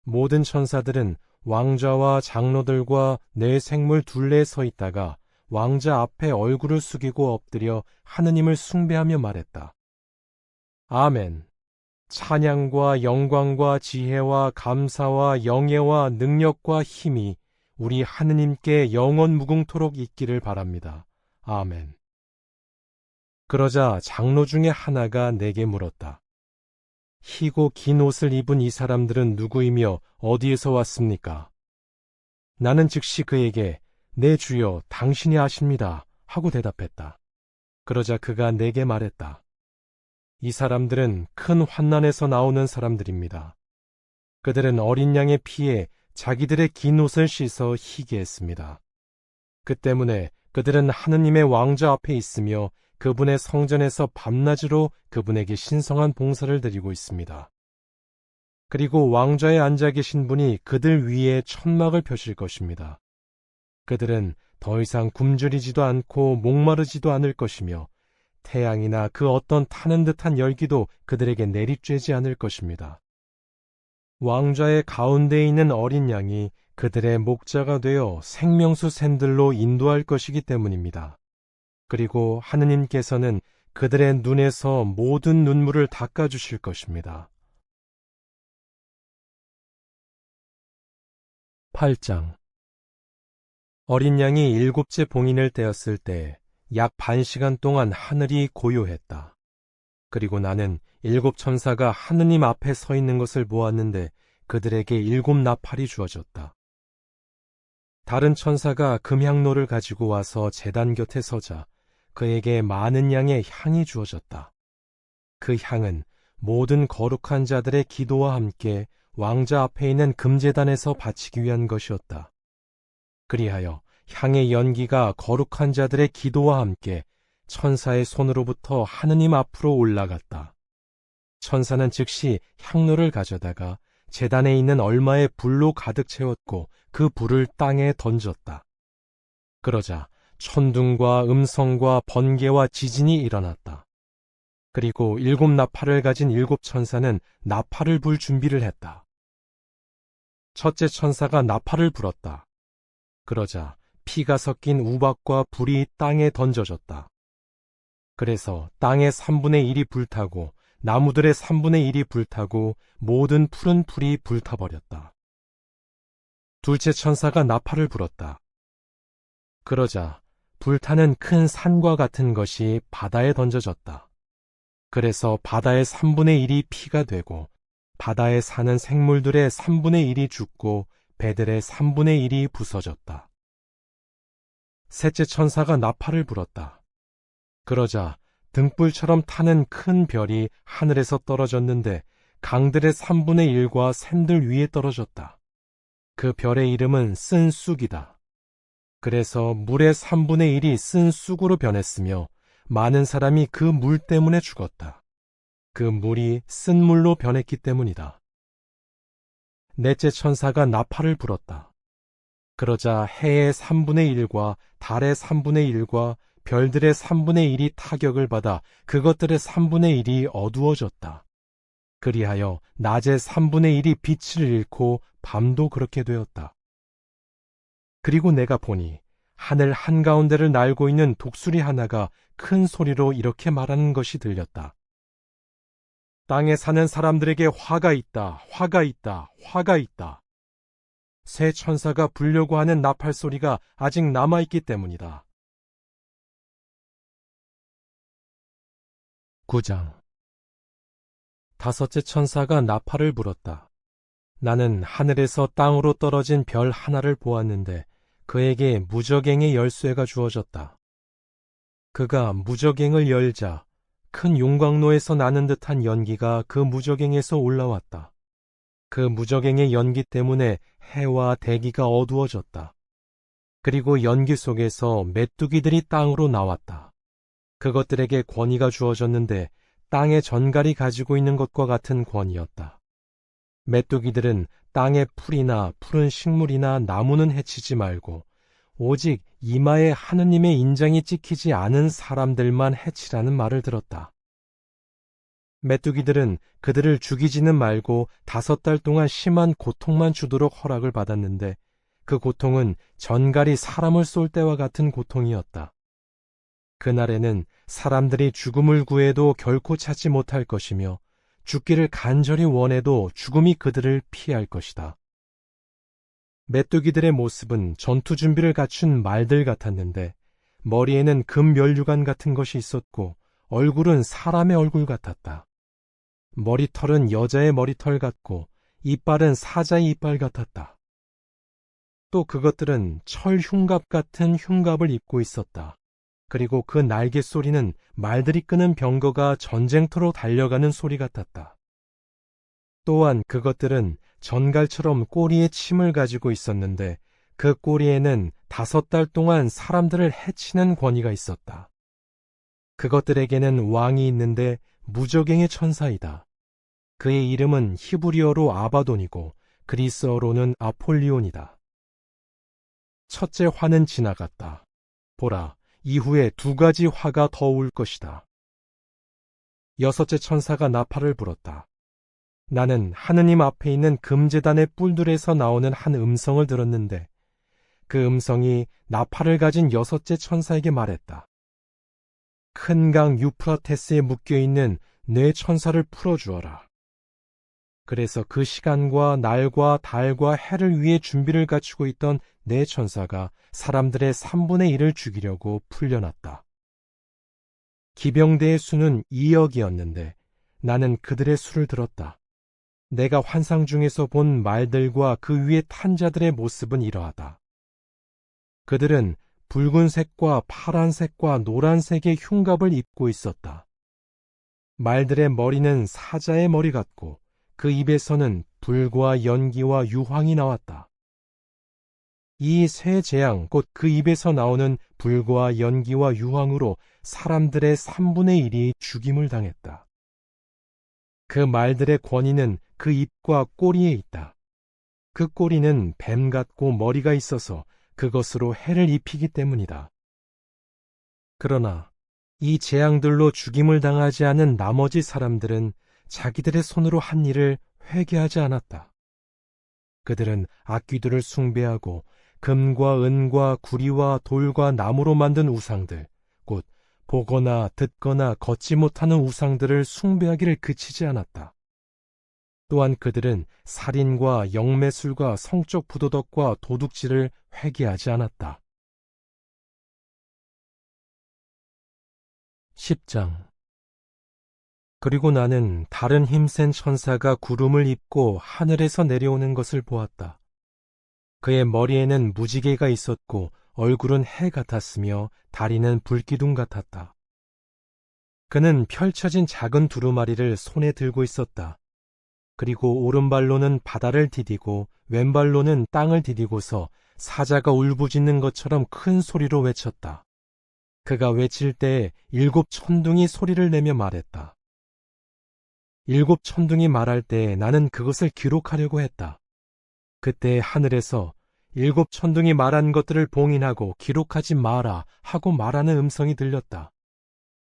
모든 천사들은 왕좌와 장로들과 네 생물 둘레에 서 있다가 왕자 앞에 얼굴을 숙이고 엎드려 하느님을 숭배하며 말했다. 아멘. 찬양과 영광과 지혜와 감사와 영예와 능력과 힘이 우리 하느님께 영원 무궁토록 있기를 바랍니다. 아멘. 그러자 장로 중에 하나가 내게 물었다. 희고 긴 옷을 입은 이 사람들은 누구이며 어디에서 왔습니까? 나는 즉시 그에게 내 주여 당신이 아십니다 하고 대답했다. 그러자 그가 내게 말했다. 이 사람들은 큰 환난에서 나오는 사람들입니다. 그들은 어린 양의 피에 자기들의 긴 옷을 씻어 희게 했습니다. 그 때문에 그들은 하느님의 왕좌 앞에 있으며 그분의 성전에서 밤낮으로 그분에게 신성한 봉사를 드리고 있습니다. 그리고 왕좌에 앉아 계신 분이 그들 위에 천막을 펴실 것입니다. 그들은 더 이상 굶주리지도 않고 목마르지도 않을 것이며 태양이나 그 어떤 타는 듯한 열기도 그들에게 내리쬐지 않을 것입니다. 왕좌의 가운데에 있는 어린 양이 그들의 목자가 되어 생명수 샘들로 인도할 것이기 때문입니다. 그리고 하느님께서는 그들의 눈에서 모든 눈물을 닦아주실 것입니다. 8장. 어린 양이 7째 봉인을 떼었을 때 약 반시간 동안 하늘이 고요했다. 그리고 나는 7 천사가 하느님 앞에 서 있는 것을 보았는데 그들에게 7 나팔이 주어졌다. 다른 천사가 금향로를 가지고 와서 제단 곁에 서자 그에게 많은 양의 향이 주어졌다. 그 향은 모든 거룩한 자들의 기도와 함께 왕자 앞에 있는 금제단에서 바치기 위한 것이었다. 그리하여 향의 연기가 거룩한 자들의 기도와 함께 천사의 손으로부터 하느님 앞으로 올라갔다. 천사는 즉시 향로를 가져다가 제단에 있는 얼마의 불로 가득 채웠고 그 불을 땅에 던졌다. 그러자 천둥과 음성과 번개와 지진이 일어났다. 그리고 7 나팔을 가진 7 천사는 나팔을 불 준비를 했다. 첫째 천사가 나팔을 불었다. 그러자 피가 섞인 우박과 불이 땅에 던져졌다. 그래서 땅의 3분의 1이 불타고 나무들의 3분의 1이 불타고 모든 푸른 풀이 불타버렸다. 둘째 천사가 나팔을 불었다. 그러자 불타는 큰 산과 같은 것이 바다에 던져졌다. 그래서 바다의 3분의 1이 피가 되고 바다에 사는 생물들의 3분의 1이 죽고 배들의 3분의 1이 부서졌다. 셋째 천사가 나팔을 불었다. 그러자 등불처럼 타는 큰 별이 하늘에서 떨어졌는데 강들의 3분의 1과 샘들 위에 떨어졌다. 그 별의 이름은 쓴 쑥이다. 그래서 물의 3분의 1이 쓴 쑥으로 변했으며 많은 사람이 그 물 때문에 죽었다. 그 물이 쓴 물로 변했기 때문이다. 넷째 천사가 나팔을 불었다. 그러자 해의 3분의 1과 달의 3분의 1과 별들의 3분의 1이 타격을 받아 그것들의 3분의 1이 어두워졌다. 그리하여 낮의 3분의 1이 빛을 잃고 밤도 그렇게 되었다. 그리고 내가 보니 하늘 한가운데를 날고 있는 독수리 하나가 큰 소리로 이렇게 말하는 것이 들렸다. 땅에 사는 사람들에게 화가 있다, 화가 있다, 화가 있다. 새 천사가 불려고 하는 나팔 소리가 아직 남아있기 때문이다. 9장. 다섯째 천사가 나팔을 불었다. 나는 하늘에서 땅으로 떨어진 별 하나를 보았는데 그에게 무저갱의 열쇠가 주어졌다. 그가 무저갱을 열자 큰 용광로에서 나는 듯한 연기가 그 무저갱에서 올라왔다. 그 무저갱의 연기 때문에 해와 대기가 어두워졌다. 그리고 연기 속에서 메뚜기들이 땅으로 나왔다. 그것들에게 권위가 주어졌는데 땅의 전갈이 가지고 있는 것과 같은 권위였다. 메뚜기들은 땅의 풀이나 푸른 식물이나 나무는 해치지 말고 오직 이마에 하느님의 인장이 찍히지 않은 사람들만 해치라는 말을 들었다. 메뚜기들은 그들을 죽이지는 말고 5달 동안 심한 고통만 주도록 허락을 받았는데 그 고통은 전갈이 사람을 쏠 때와 같은 고통이었다. 그날에는 사람들이 죽음을 구해도 결코 찾지 못할 것이며 죽기를 간절히 원해도 죽음이 그들을 피할 것이다. 메뚜기들의 모습은 전투 준비를 갖춘 말들 같았는데 머리에는 금 면류관 같은 것이 있었고 얼굴은 사람의 얼굴 같았다. 머리털은 여자의 머리털 같고 이빨은 사자의 이빨 같았다. 또 그것들은 철 흉갑 같은 흉갑을 입고 있었다. 그리고 그 날개 소리는 말들이 끄는 병거가 전쟁터로 달려가는 소리 같았다. 또한 그것들은 전갈처럼 꼬리에 침을 가지고 있었는데 그 꼬리에는 5달 동안 사람들을 해치는 권위가 있었다. 그것들에게는 왕이 있는데 무저갱의 천사이다. 그의 이름은 히브리어로 아바돈이고 그리스어로는 아폴리온이다. 첫째 화는 지나갔다. 보라, 이후에 2가지 화가 더 올 것이다. 여섯째 천사가 나팔을 불었다. 나는 하느님 앞에 있는 금제단의 뿔들에서 나오는 한 음성을 들었는데 그 음성이 나팔을 가진 여섯째 천사에게 말했다. 큰 강 유프라테스에 묶여있는 네 천사를 풀어주어라. 그래서 그 시간과 날과 달과 해를 위해 준비를 갖추고 있던 네 천사가 사람들의 3분의 1을 죽이려고 풀려났다. 기병대의 수는 2억이었는데 나는 그들의 수를 들었다. 내가 환상 중에서 본 말들과 그 위에 탄 자들의 모습은 이러하다. 그들은 붉은색과 파란색과 노란색의 흉갑을 입고 있었다. 말들의 머리는 사자의 머리 같고 그 입에서는 불과 연기와 유황이 나왔다. 이 세 재앙, 곧 그 입에서 나오는 불과 연기와 유황으로 사람들의 3분의 1이 죽임을 당했다. 그 말들의 권위는 그 입과 꼬리에 있다. 그 꼬리는 뱀 같고 머리가 있어서 그것으로 해를 입히기 때문이다. 그러나 이 재앙들로 죽임을 당하지 않은 나머지 사람들은 자기들의 손으로 한 일을 회개하지 않았다. 그들은 악귀들을 숭배하고 금과 은과 구리와 돌과 나무로 만든 우상들, 곧 보거나 듣거나 걷지 못하는 우상들을 숭배하기를 그치지 않았다. 또한 그들은 살인과 영매술과 성적 부도덕과 도둑질을 회개하지 않았다. 10장. 그리고 나는 다른 힘센 천사가 구름을 입고 하늘에서 내려오는 것을 보았다. 그의 머리에는 무지개가 있었고 얼굴은 해 같았으며 다리는 불기둥 같았다. 그는 펼쳐진 작은 두루마리를 손에 들고 있었다. 그리고 오른발로는 바다를 디디고 왼발로는 땅을 디디고서 사자가 울부짖는 것처럼 큰 소리로 외쳤다. 그가 외칠 때에 7 천둥이 소리를 내며 말했다. 7 천둥이 말할 때에 나는 그것을 기록하려고 했다. 그때 하늘에서 7 천둥이 말한 것들을 봉인하고 기록하지 마라 하고 말하는 음성이 들렸다.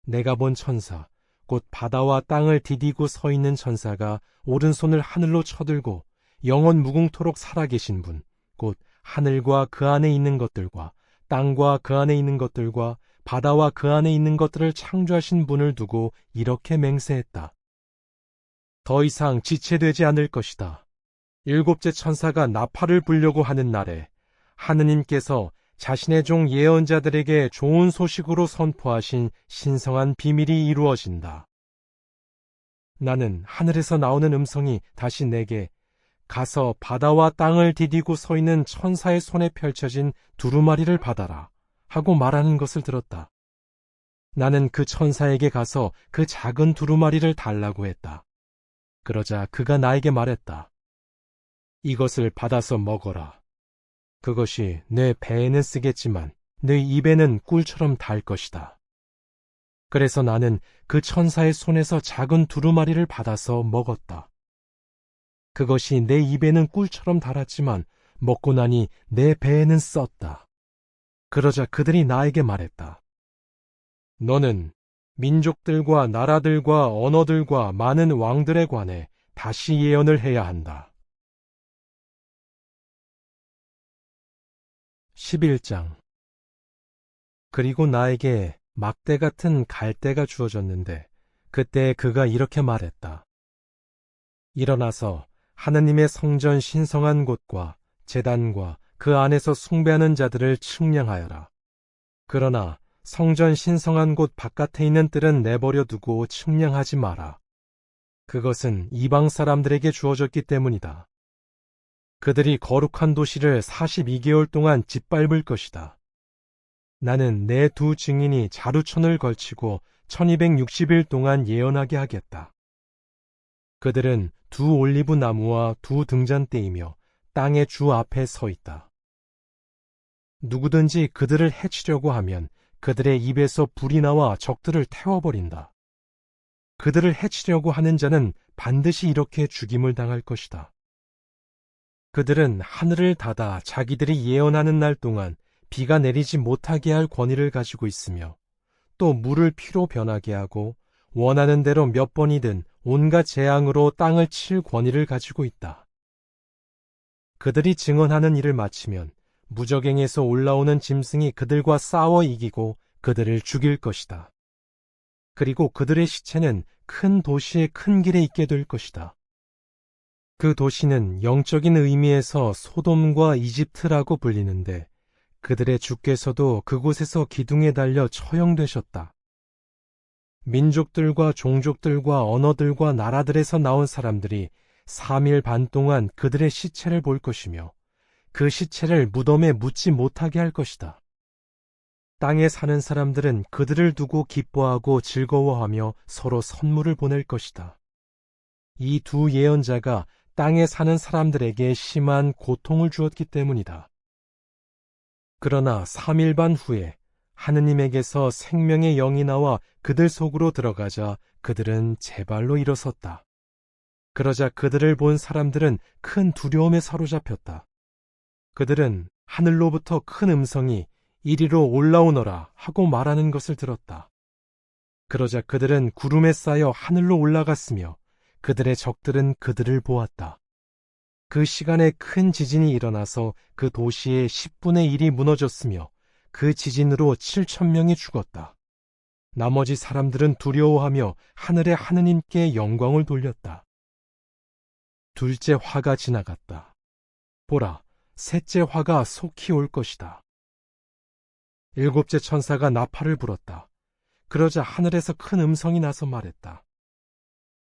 내가 본 천사, 곧 바다와 땅을 디디고 서 있는 천사가 오른손을 하늘로 쳐들고 영원 무궁토록 살아계신 분, 곧 하늘과 그 안에 있는 것들과 땅과 그 안에 있는 것들과 바다와 그 안에 있는 것들을 창조하신 분을 두고 이렇게 맹세했다. 더 이상 지체되지 않을 것이다. 7째 천사가 나팔을 불려고 하는 날에 하느님께서 자신의 종 예언자들에게 좋은 소식으로 선포하신 신성한 비밀이 이루어진다. 나는 하늘에서 나오는 음성이 다시 내게 가서 바다와 땅을 디디고 서 있는 천사의 손에 펼쳐진 두루마리를 받아라 하고 말하는 것을 들었다. 나는 그 천사에게 가서 그 작은 두루마리를 달라고 했다. 그러자 그가 나에게 말했다. 이것을 받아서 먹어라. 그것이 내 배에는 쓰겠지만 내 입에는 꿀처럼 달 것이다. 그래서 나는 그 천사의 손에서 작은 두루마리를 받아서 먹었다. 그것이 내 입에는 꿀처럼 달았지만 먹고 나니 내 배에는 썼다. 그러자 그들이 나에게 말했다. 너는 민족들과 나라들과 언어들과 많은 왕들에 관해 다시 예언을 해야 한다. 11장. 그리고 나에게 막대 같은 갈대가 주어졌는데 그때 그가 이렇게 말했다. 일어나서 하느님의 성전 신성한 곳과 제단과 그 안에서 숭배하는 자들을 측량하여라. 그러나 성전 신성한 곳 바깥에 있는 뜰은 내버려 두고 측량하지 마라. 그것은 이방 사람들에게 주어졌기 때문이다. 그들이 거룩한 도시를 42개월 동안 짓밟을 것이다. 나는 내 2 증인이 자루천을 걸치고 1260일 동안 예언하게 하겠다. 그들은 2 올리브 나무와 2 등잔대이며 땅의 주 앞에 서 있다. 누구든지 그들을 해치려고 하면 그들의 입에서 불이 나와 적들을 태워버린다. 그들을 해치려고 하는 자는 반드시 이렇게 죽임을 당할 것이다. 그들은 하늘을 닫아 자기들이 예언하는 날 동안 비가 내리지 못하게 할 권위를 가지고 있으며 또 물을 피로 변하게 하고 원하는 대로 몇 번이든 온갖 재앙으로 땅을 칠 권위를 가지고 있다. 그들이 증언하는 일을 마치면 무저갱에서 올라오는 짐승이 그들과 싸워 이기고 그들을 죽일 것이다. 그리고 그들의 시체는 큰 도시의 큰 길에 있게 될 것이다. 그 도시는 영적인 의미에서 소돔과 이집트라고 불리는데 그들의 주께서도 그곳에서 기둥에 달려 처형되셨다. 민족들과 종족들과 언어들과 나라들에서 나온 사람들이 3일 반 동안 그들의 시체를 볼 것이며 그 시체를 무덤에 묻지 못하게 할 것이다. 땅에 사는 사람들은 그들을 두고 기뻐하고 즐거워하며 서로 선물을 보낼 것이다. 이 2 예언자가 땅에 사는 사람들에게 심한 고통을 주었기 때문이다. 그러나 3일 반 후에 하느님에게서 생명의 영이 나와 그들 속으로 들어가자 그들은 제발로 일어섰다. 그러자 그들을 본 사람들은 큰 두려움에 사로잡혔다. 그들은 하늘로부터 큰 음성이 이리로 올라오너라 하고 말하는 것을 들었다. 그러자 그들은 구름에 쌓여 하늘로 올라갔으며 그들의 적들은 그들을 보았다. 그 시간에 큰 지진이 일어나서 그 도시의 10분의 1이 무너졌으며 그 지진으로 7,000명이 죽었다. 나머지 사람들은 두려워하며 하늘의 하느님께 영광을 돌렸다. 둘째 화가 지나갔다. 보라, 셋째 화가 속히 올 것이다. 7째 천사가 나팔을 불었다. 그러자 하늘에서 큰 음성이 나서 말했다.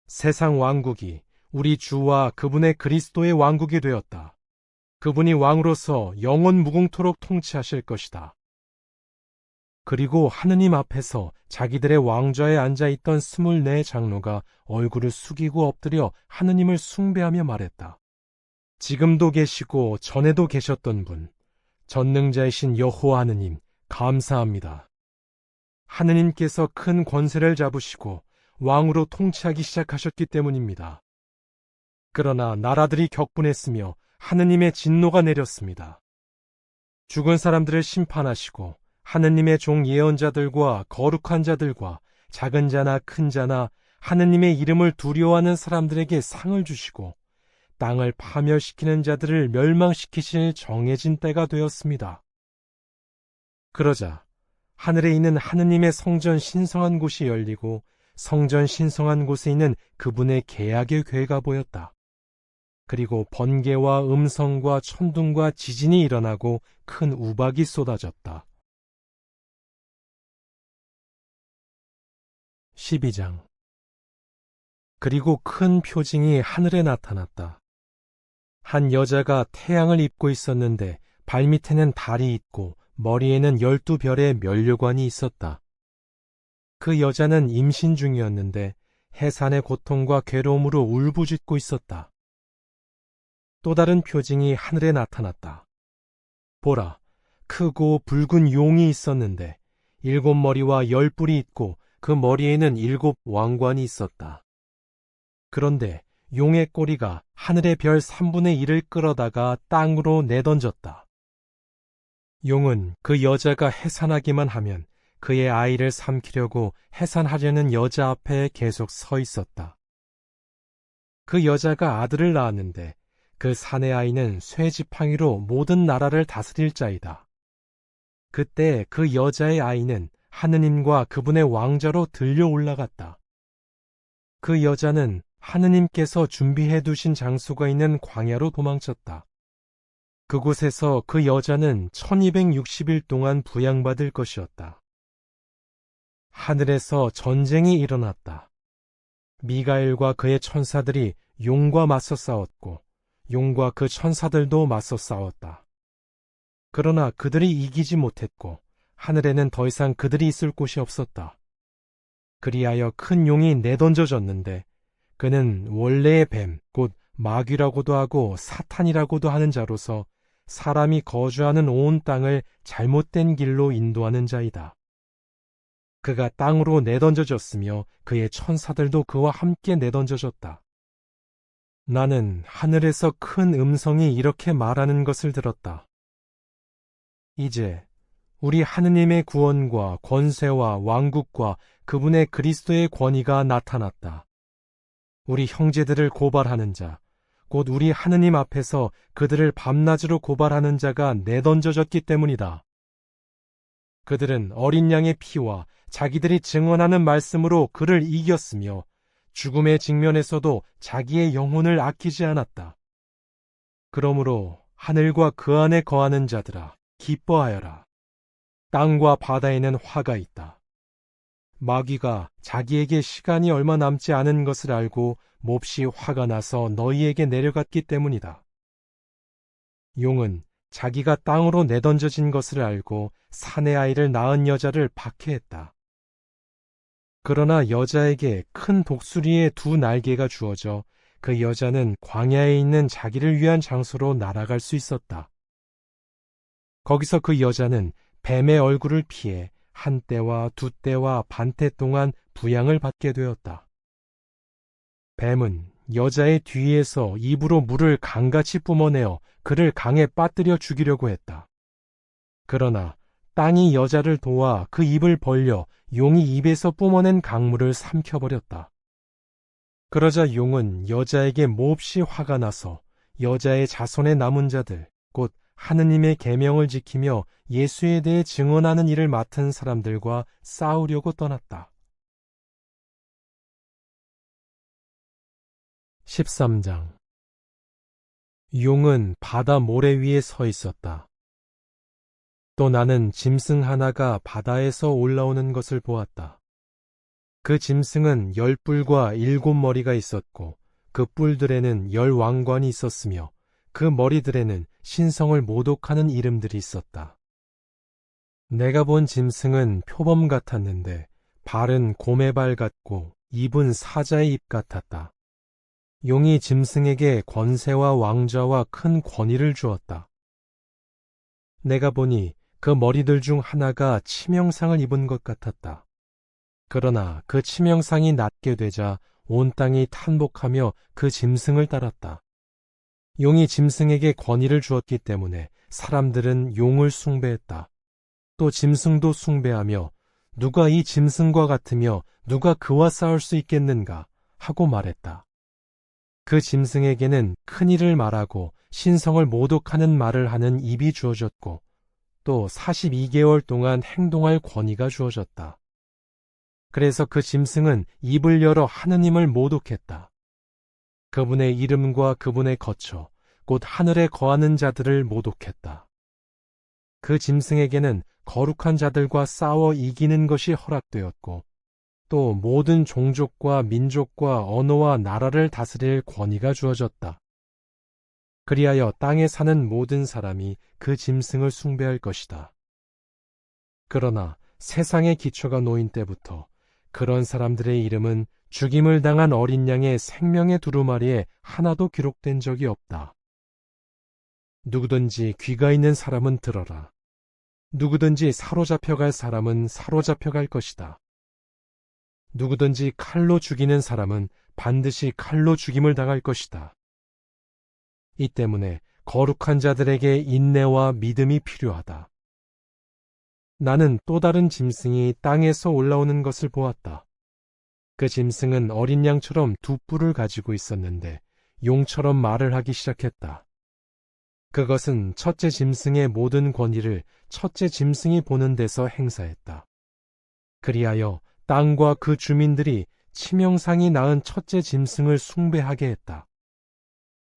세상 왕국이 우리 주와 그분의 그리스도의 왕국이 되었다. 그분이 왕으로서 영원 무궁토록 통치하실 것이다. 그리고 하느님 앞에서 자기들의 왕좌에 앉아있던 24 장로가 얼굴을 숙이고 엎드려 하느님을 숭배하며 말했다. 지금도 계시고 전에도 계셨던 분, 전능자이신 여호와 하느님, 감사합니다. 하느님께서 큰 권세를 잡으시고 왕으로 통치하기 시작하셨기 때문입니다. 그러나 나라들이 격분했으며 하느님의 진노가 내렸습니다. 죽은 사람들을 심판하시고 하느님의 종 예언자들과 거룩한 자들과 작은 자나 큰 자나 하느님의 이름을 두려워하는 사람들에게 상을 주시고 땅을 파멸시키는 자들을 멸망시키실 정해진 때가 되었습니다. 그러자 하늘에 있는 하느님의 성전 신성한 곳이 열리고 성전 신성한 곳에 있는 그분의 계약의 궤가 보였다. 그리고 번개와 음성과 천둥과 지진이 일어나고 큰 우박이 쏟아졌다. 12장. 그리고 큰 표징이 하늘에 나타났다. 한 여자가 태양을 입고 있었는데 발밑에는 달이 있고 머리에는 12별의 면류관이 있었다. 그 여자는 임신 중이었는데 해산의 고통과 괴로움으로 울부짖고 있었다. 또 다른 표징이 하늘에 나타났다. 보라, 크고 붉은 용이 있었는데 7머리와 10뿔이 있고 그 머리에는 7 왕관이 있었다. 그런데 용의 꼬리가 하늘의 별 3분의 1을 끌어다가 땅으로 내던졌다. 용은 그 여자가 해산하기만 하면 그의 아이를 삼키려고 해산하려는 여자 앞에 계속 서 있었다. 그 여자가 아들을 낳았는데 그 사내 아이는 쇠지팡이로 모든 나라를 다스릴 자이다. 그때 그 여자의 아이는 하느님과 그분의 왕좌로 들려 올라갔다. 그 여자는 하느님께서 준비해 두신 장소가 있는 광야로 도망쳤다. 그곳에서 그 여자는 1260일 동안 부양받을 것이었다. 하늘에서 전쟁이 일어났다. 미가엘과 그의 천사들이 용과 맞서 싸웠고 용과 그 천사들도 맞서 싸웠다. 그러나 그들이 이기지 못했고 하늘에는 더 이상 그들이 있을 곳이 없었다. 그리하여 큰 용이 내던져졌는데 그는 원래의 뱀, 곧 마귀라고도 하고 사탄이라고도 하는 자로서 사람이 거주하는 온 땅을 잘못된 길로 인도하는 자이다. 그가 땅으로 내던져졌으며 그의 천사들도 그와 함께 내던져졌다. 나는 하늘에서 큰 음성이 이렇게 말하는 것을 들었다. 이제 우리 하느님의 구원과 권세와 왕국과 그분의 그리스도의 권위가 나타났다. 우리 형제들을 고발하는 자, 곧 우리 하느님 앞에서 그들을 밤낮으로 고발하는 자가 내던져졌기 때문이다. 그들은 어린 양의 피와 자기들이 증언하는 말씀으로 그를 이겼으며 죽음의 직면에서도 자기의 영혼을 아끼지 않았다. 그러므로 하늘과 그 안에 거하는 자들아, 기뻐하여라. 땅과 바다에는 화가 있다. 마귀가 자기에게 시간이 얼마 남지 않은 것을 알고 몹시 화가 나서 너희에게 내려갔기 때문이다. 용은 자기가 땅으로 내던져진 것을 알고 사내 아이를 낳은 여자를 박해했다. 그러나 여자에게 큰 독수리의 2 날개가 주어져 그 여자는 광야에 있는 자기를 위한 장소로 날아갈 수 있었다. 거기서 그 여자는 뱀의 얼굴을 피해 1때와 2때와 반때 동안 부양을 받게 되었다. 뱀은 여자의 뒤에서 입으로 물을 강같이 뿜어내어 그를 강에 빠뜨려 죽이려고 했다. 그러나 땅이 여자를 도와 그 입을 벌려 용이 입에서 뿜어낸 강물을 삼켜버렸다. 그러자 용은 여자에게 몹시 화가 나서 여자의 자손의 남은 자들, 곧 하느님의 계명을 지키며 예수에 대해 증언하는 일을 맡은 사람들과 싸우려고 떠났다. 13장. 용은 바다 모래 위에 서 있었다. 또 나는 짐승 하나가 바다에서 올라오는 것을 보았다. 그 짐승은 10뿔과 7머리가 있었고 그 뿔들에는 10왕관이 있었으며 그 머리들에는 신성을 모독하는 이름들이 있었다. 내가 본 짐승은 표범 같았는데 발은 곰의 발 같고 입은 사자의 입 같았다. 용이 짐승에게 권세와 왕좌와 큰 권위를 주었다. 내가 보니 그 머리들 중 하나가 치명상을 입은 것 같았다. 그러나 그 치명상이 낫게 되자 온 땅이 탄복하며 그 짐승을 따랐다. 용이 짐승에게 권위를 주었기 때문에 사람들은 용을 숭배했다. 또 짐승도 숭배하며 누가 이 짐승과 같으며 누가 그와 싸울 수 있겠는가 하고 말했다. 그 짐승에게는 큰 일을 말하고 신성을 모독하는 말을 하는 입이 주어졌고 또 42개월 동안 행동할 권위가 주어졌다. 그래서 그 짐승은 입을 열어 하느님을 모독했다. 그분의 이름과 그분의 거처, 곧 하늘에 거하는 자들을 모독했다. 그 짐승에게는 거룩한 자들과 싸워 이기는 것이 허락되었고 또 모든 종족과 민족과 언어와 나라를 다스릴 권위가 주어졌다. 그리하여 땅에 사는 모든 사람이 그 짐승을 숭배할 것이다. 그러나 세상의 기초가 놓인 때부터 그런 사람들의 이름은 죽임을 당한 어린 양의 생명의 두루마리에 하나도 기록된 적이 없다. 누구든지 귀가 있는 사람은 들어라. 누구든지 사로잡혀갈 사람은 사로잡혀갈 것이다. 누구든지 칼로 죽이는 사람은 반드시 칼로 죽임을 당할 것이다. 이 때문에 거룩한 자들에게 인내와 믿음이 필요하다. 나는 또 다른 짐승이 땅에서 올라오는 것을 보았다. 그 짐승은 어린 양처럼 두 뿔을 가지고 있었는데 용처럼 말을 하기 시작했다. 그것은 첫째 짐승의 모든 권위를 첫째 짐승이 보는 데서 행사했다. 그리하여 땅과 그 주민들이 치명상이 낳은 첫째 짐승을 숭배하게 했다.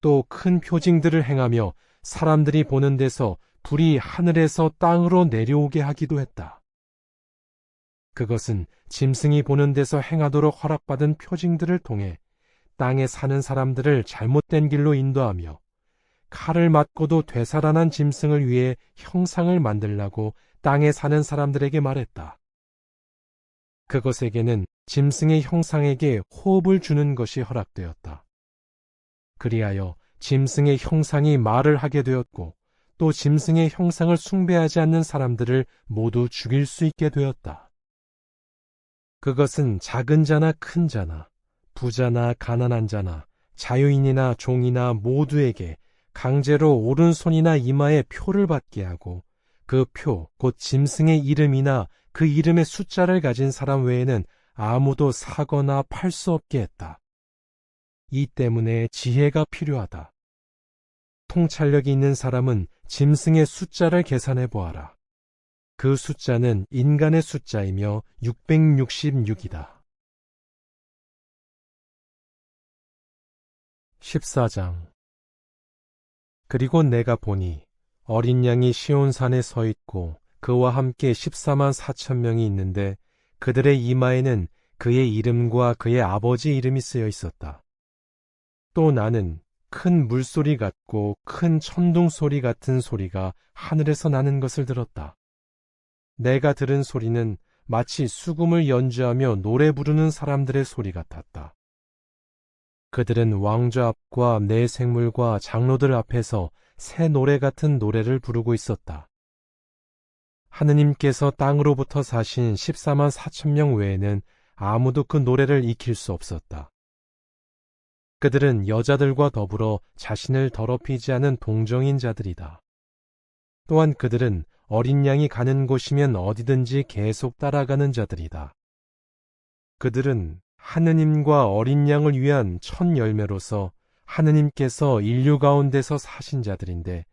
또 큰 표징들을 행하며 사람들이 보는 데서 불이 하늘에서 땅으로 내려오게 하기도 했다. 그것은 짐승이 보는 데서 행하도록 허락받은 표징들을 통해 땅에 사는 사람들을 잘못된 길로 인도하며 칼을 맞고도 되살아난 짐승을 위해 형상을 만들라고 땅에 사는 사람들에게 말했다. 그것에게는 짐승의 형상에게 호흡을 주는 것이 허락되었다. 그리하여 짐승의 형상이 말을 하게 되었고 또 짐승의 형상을 숭배하지 않는 사람들을 모두 죽일 수 있게 되었다. 그것은 작은 자나 큰 자나 부자나 가난한 자나 자유인이나 종이나 모두에게 강제로 오른손이나 이마에 표를 받게 하고 그 표, 곧 짐승의 이름이나 그 이름의 숫자를 가진 사람 외에는 아무도 사거나 팔 수 없게 했다. 이 때문에 지혜가 필요하다. 통찰력이 있는 사람은 짐승의 숫자를 계산해 보아라. 그 숫자는 인간의 숫자이며 666이다. 14장. 그리고 내가 보니 어린 양이 시온산에 서 있고 그와 함께 14만 4천 명이 있는데 그들의 이마에는 그의 이름과 그의 아버지 이름이 쓰여 있었다. 또 나는 큰 물소리 같고 큰 천둥 소리 같은 소리가 하늘에서 나는 것을 들었다. 내가 들은 소리는 마치 수금을 연주하며 노래 부르는 사람들의 소리 같았다. 그들은 왕좌 앞과 내 생물과 장로들 앞에서 새 노래 같은 노래를 부르고 있었다. 하느님께서 땅으로부터 사신 14만 4천 명 외에는 아무도 그 노래를 익힐 수 없었다. 그들은 여자들과 더불어 자신을 더럽히지 않은 동정인 자들이다. 또한 그들은 어린 양이 가는 곳이면 어디든지 계속 따라가는 자들이다. 그들은 하느님과 어린 양을 위한 첫 열매로서 하느님께서 인류 가운데서 사신 자들인데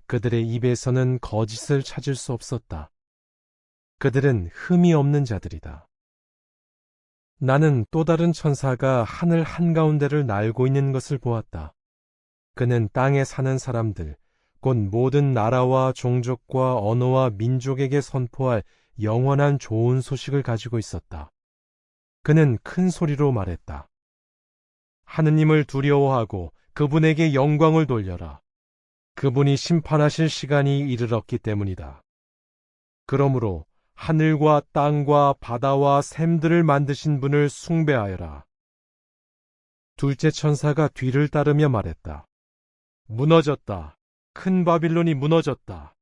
그들의 입에서는 거짓을 찾을 수 없었다. 그들은 흠이 없는 자들이다. 나는 또 다른 천사가 하늘 한가운데를 날고 있는 것을 보았다. 그는 땅에 사는 사람들, 곧 모든 나라와 종족과 언어와 민족에게 선포할 영원한 좋은 소식을 가지고 있었다. 그는 큰 소리로 말했다. 하느님을 두려워하고 그분에게 영광을 돌려라. 그분이 심판하실 시간이 이르렀기 때문이다. 그러므로 하늘과 땅과 바다와 샘들을 만드신 분을 숭배하여라. 둘째 천사가 뒤를 따르며 말했다. 무너졌다. 큰 바빌론이 무너졌다.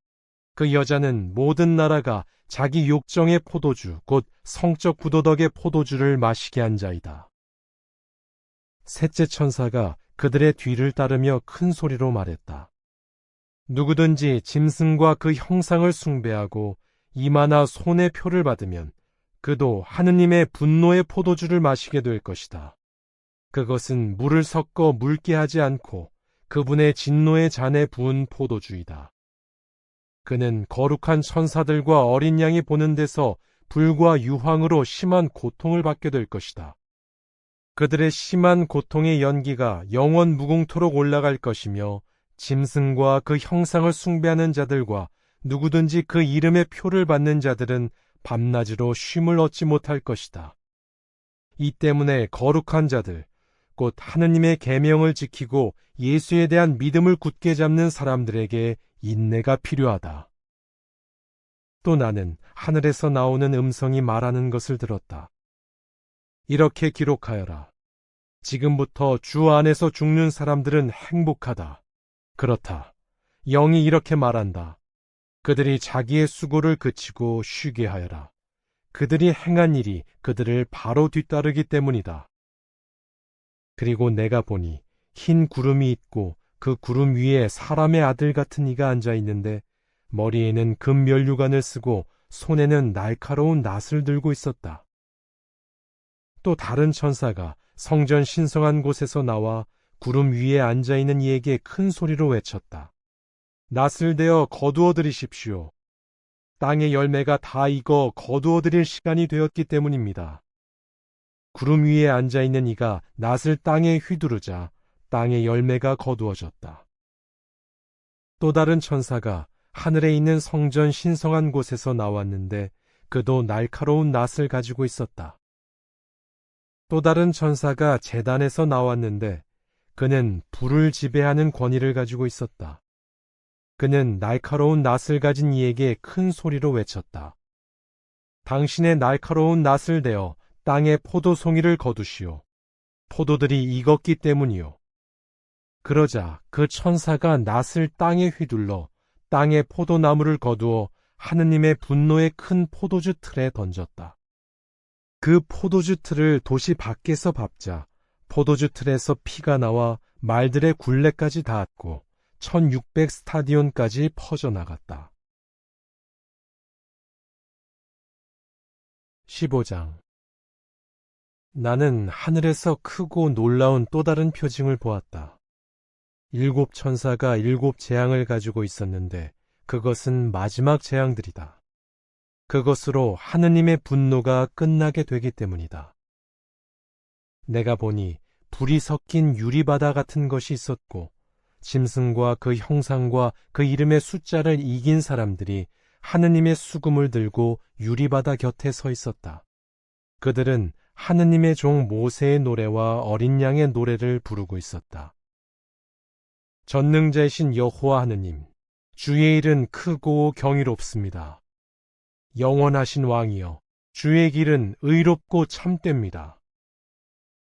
그 여자는 모든 나라가 자기 욕정의 포도주, 곧 성적 부도덕의 포도주를 마시게 한 자이다. 셋째 천사가 그들의 뒤를 따르며 큰 소리로 말했다. 누구든지 짐승과 그 형상을 숭배하고 이마나 손의 표를 받으면 그도 하느님의 분노의 포도주를 마시게 될 것이다. 그것은 물을 섞어 묽게 하지 않고 그분의 진노의 잔에 부은 포도주이다. 그는 거룩한 천사들과 어린 양이 보는 데서 불과 유황으로 심한 고통을 받게 될 것이다. 그들의 심한 고통의 연기가 영원 무궁토록 올라갈 것이며 짐승과 그 형상을 숭배하는 자들과 누구든지 그 이름의 표를 받는 자들은 밤낮으로 쉼을 얻지 못할 것이다. 이 때문에 거룩한 자들, 곧 하느님의 계명을 지키고 예수에 대한 믿음을 굳게 잡는 사람들에게 인내가 필요하다. 또 나는 하늘에서 나오는 음성이 말하는 것을 들었다. 이렇게 기록하여라. 지금부터 주 안에서 죽는 사람들은 행복하다. 그렇다. 영이 이렇게 말한다. 그들이 자기의 수고를 그치고 쉬게 하여라. 그들이 행한 일이 그들을 바로 뒤따르기 때문이다. 그리고 내가 보니 흰 구름이 있고 그 구름 위에 사람의 아들 같은 이가 앉아 있는데 머리에는 금 면류관을 쓰고 손에는 날카로운 낫을 들고 있었다. 또 다른 천사가 성전 신성한 곳에서 나와 구름 위에 앉아 있는 이에게 큰 소리로 외쳤다. 낫을 대어 거두어 들이십시오. 땅의 열매가 다 익어 거두어 들일 시간이 되었기 때문입니다. 구름 위에 앉아 있는 이가 낫을 땅에 휘두르자 땅의 열매가 거두어졌다. 또 다른 천사가 하늘에 있는 성전 신성한 곳에서 나왔는데 그도 날카로운 낫을 가지고 있었다. 또 다른 천사가 제단에서 나왔는데 그는 불을 지배하는 권위를 가지고 있었다. 그는 날카로운 낫을 가진 이에게 큰 소리로 외쳤다. 당신의 날카로운 낫을 대어 땅의 포도송이를 거두시오. 포도들이 익었기 때문이요. 그러자 그 천사가 낫을 땅에 휘둘러 땅의 포도나무를 거두어 하느님의 분노의 큰 포도주 틀에 던졌다. 그 포도주 틀을 도시 밖에서 밟자 포도주 틀에서 피가 나와 말들의 굴레까지 닿았고 1600 스타디온까지 퍼져나갔다. 15장. 나는 하늘에서 크고 놀라운 또 다른 표징을 보았다. 7 천사가 7 재앙을 가지고 있었는데 그것은 마지막 재앙들이다. 그것으로 하느님의 분노가 끝나게 되기 때문이다. 내가 보니 불이 섞인 유리바다 같은 것이 있었고 짐승과 그 형상과 그 이름의 숫자를 이긴 사람들이 하느님의 수금을 들고 유리바다 곁에 서 있었다. 그들은 하느님의 종 모세의 노래와 어린 양의 노래를 부르고 있었다. 전능자이신 여호와 하느님, 주의 일은 크고 경이롭습니다. 영원하신 왕이여, 주의 길은 의롭고 참됩니다.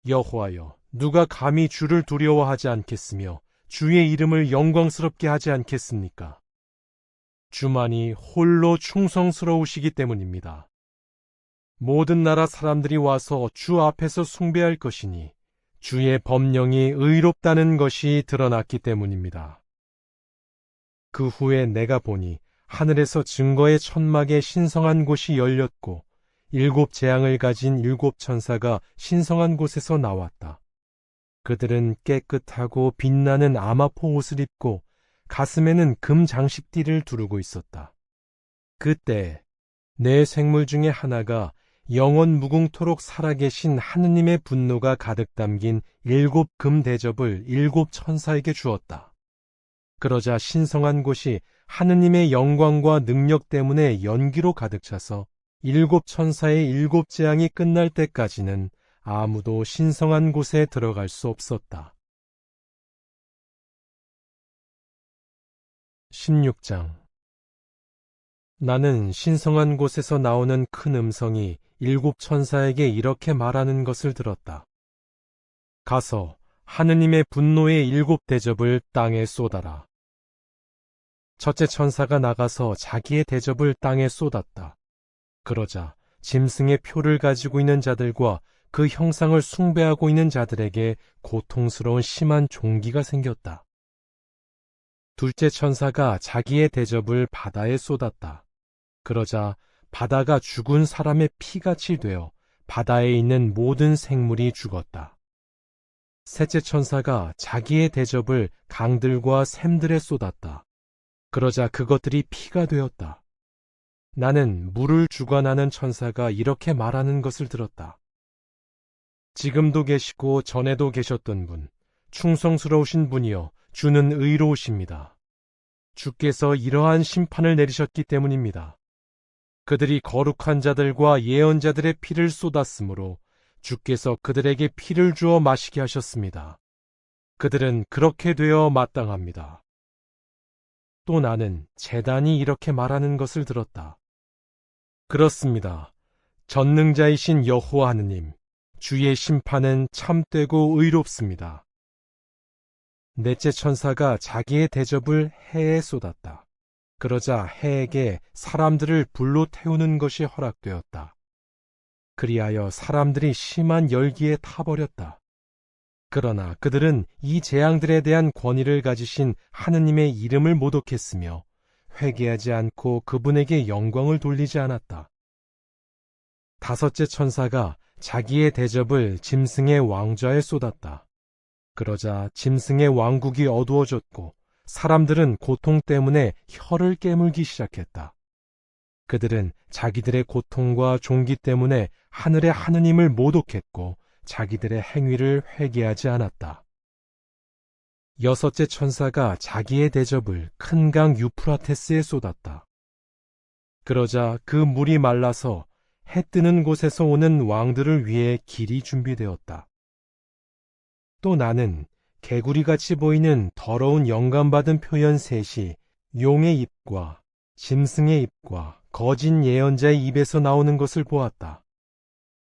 여호와여, 누가 감히 주를 두려워하지 않겠으며 주의 이름을 영광스럽게 하지 않겠습니까? 주만이 홀로 충성스러우시기 때문입니다. 모든 나라 사람들이 와서 주 앞에서 숭배할 것이니 주의 법령이 의롭다는 것이 드러났기 때문입니다. 그 후에 내가 보니 하늘에서 증거의 천막에 신성한 곳이 열렸고 7 재앙을 가진 7 천사가 신성한 곳에서 나왔다. 그들은 깨끗하고 빛나는 아마포 옷을 입고 가슴에는 금 장식띠를 두르고 있었다. 그때 네 생물 중에 하나가 영원 무궁토록 살아계신 하느님의 분노가 가득 담긴 7 금 대접을 7 천사에게 주었다. 그러자 신성한 곳이 하느님의 영광과 능력 때문에 연기로 가득 차서 일곱 천사의 일곱 재앙이 끝날 때까지는 아무도 신성한 곳에 들어갈 수 없었다. 16장. 나는 신성한 곳에서 나오는 큰 음성이 일곱 천사에게 이렇게 말하는 것을 들었다. 가서 하느님의 분노의 일곱 대접을 땅에 쏟아라. 첫째 천사가 나가서 자기의 대접을 땅에 쏟았다. 그러자 짐승의 표를 가지고 있는 자들과 그 형상을 숭배하고 있는 자들에게 고통스러운 심한 종기가 생겼다. 둘째 천사가 자기의 대접을 바다에 쏟았다. 그러자 바다가 죽은 사람의 피같이 되어 바다에 있는 모든 생물이 죽었다. 셋째 천사가 자기의 대접을 강들과 샘들에 쏟았다. 그러자 그것들이 피가 되었다. 나는 물을 주관하는 천사가 이렇게 말하는 것을 들었다. 지금도 계시고 전에도 계셨던 분, 충성스러우신 분이여 주는 의로우십니다. 주께서 이러한 심판을 내리셨기 때문입니다. 그들이 거룩한 자들과 예언자들의 피를 쏟았으므로 주께서 그들에게 피를 주어 마시게 하셨습니다. 그들은 그렇게 되어 마땅합니다. 또 나는 제단이 이렇게 말하는 것을 들었다. 그렇습니다. 전능자이신 여호와 하느님, 주의 심판은 참되고 의롭습니다. 넷째 천사가 자기의 대접을 해에 쏟았다. 그러자 해에게 사람들을 불로 태우는 것이 허락되었다. 그리하여 사람들이 심한 열기에 타버렸다. 그러나 그들은 이 재앙들에 대한 권위를 가지신 하느님의 이름을 모독했으며 회개하지 않고 그분에게 영광을 돌리지 않았다. 다섯째 천사가 자기의 대접을 짐승의 왕좌에 쏟았다. 그러자 짐승의 왕국이 어두워졌고 사람들은 고통 때문에 혀를 깨물기 시작했다. 그들은 자기들의 고통과 종기 때문에 하늘의 하느님을 모독했고 자기들의 행위를 회개하지 않았다. 여섯째 천사가 자기의 대접을 큰 강 유프라테스에 쏟았다. 그러자 그 물이 말라서 해 뜨는 곳에서 오는 왕들을 위해 길이 준비되었다. 또 나는 개구리같이 보이는 더러운 영감받은 표현 셋이 용의 입과 짐승의 입과 거짓 예언자의 입에서 나오는 것을 보았다.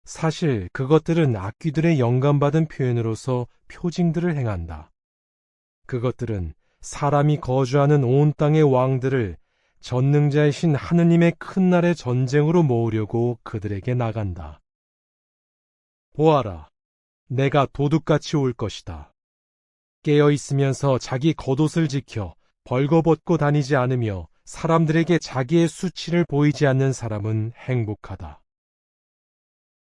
사실 그것들은 악귀들의 영감받은 표현으로서 표징들을 행한다. 그것들은 사람이 거주하는 온 땅의 왕들을 전능자이신 하느님의 큰 날의 전쟁으로 모으려고 그들에게 나간다. 보아라, 내가 도둑같이 올 것이다. 깨어있으면서 자기 겉옷을 지켜 벌거벗고 다니지 않으며 사람들에게 자기의 수치를 보이지 않는 사람은 행복하다.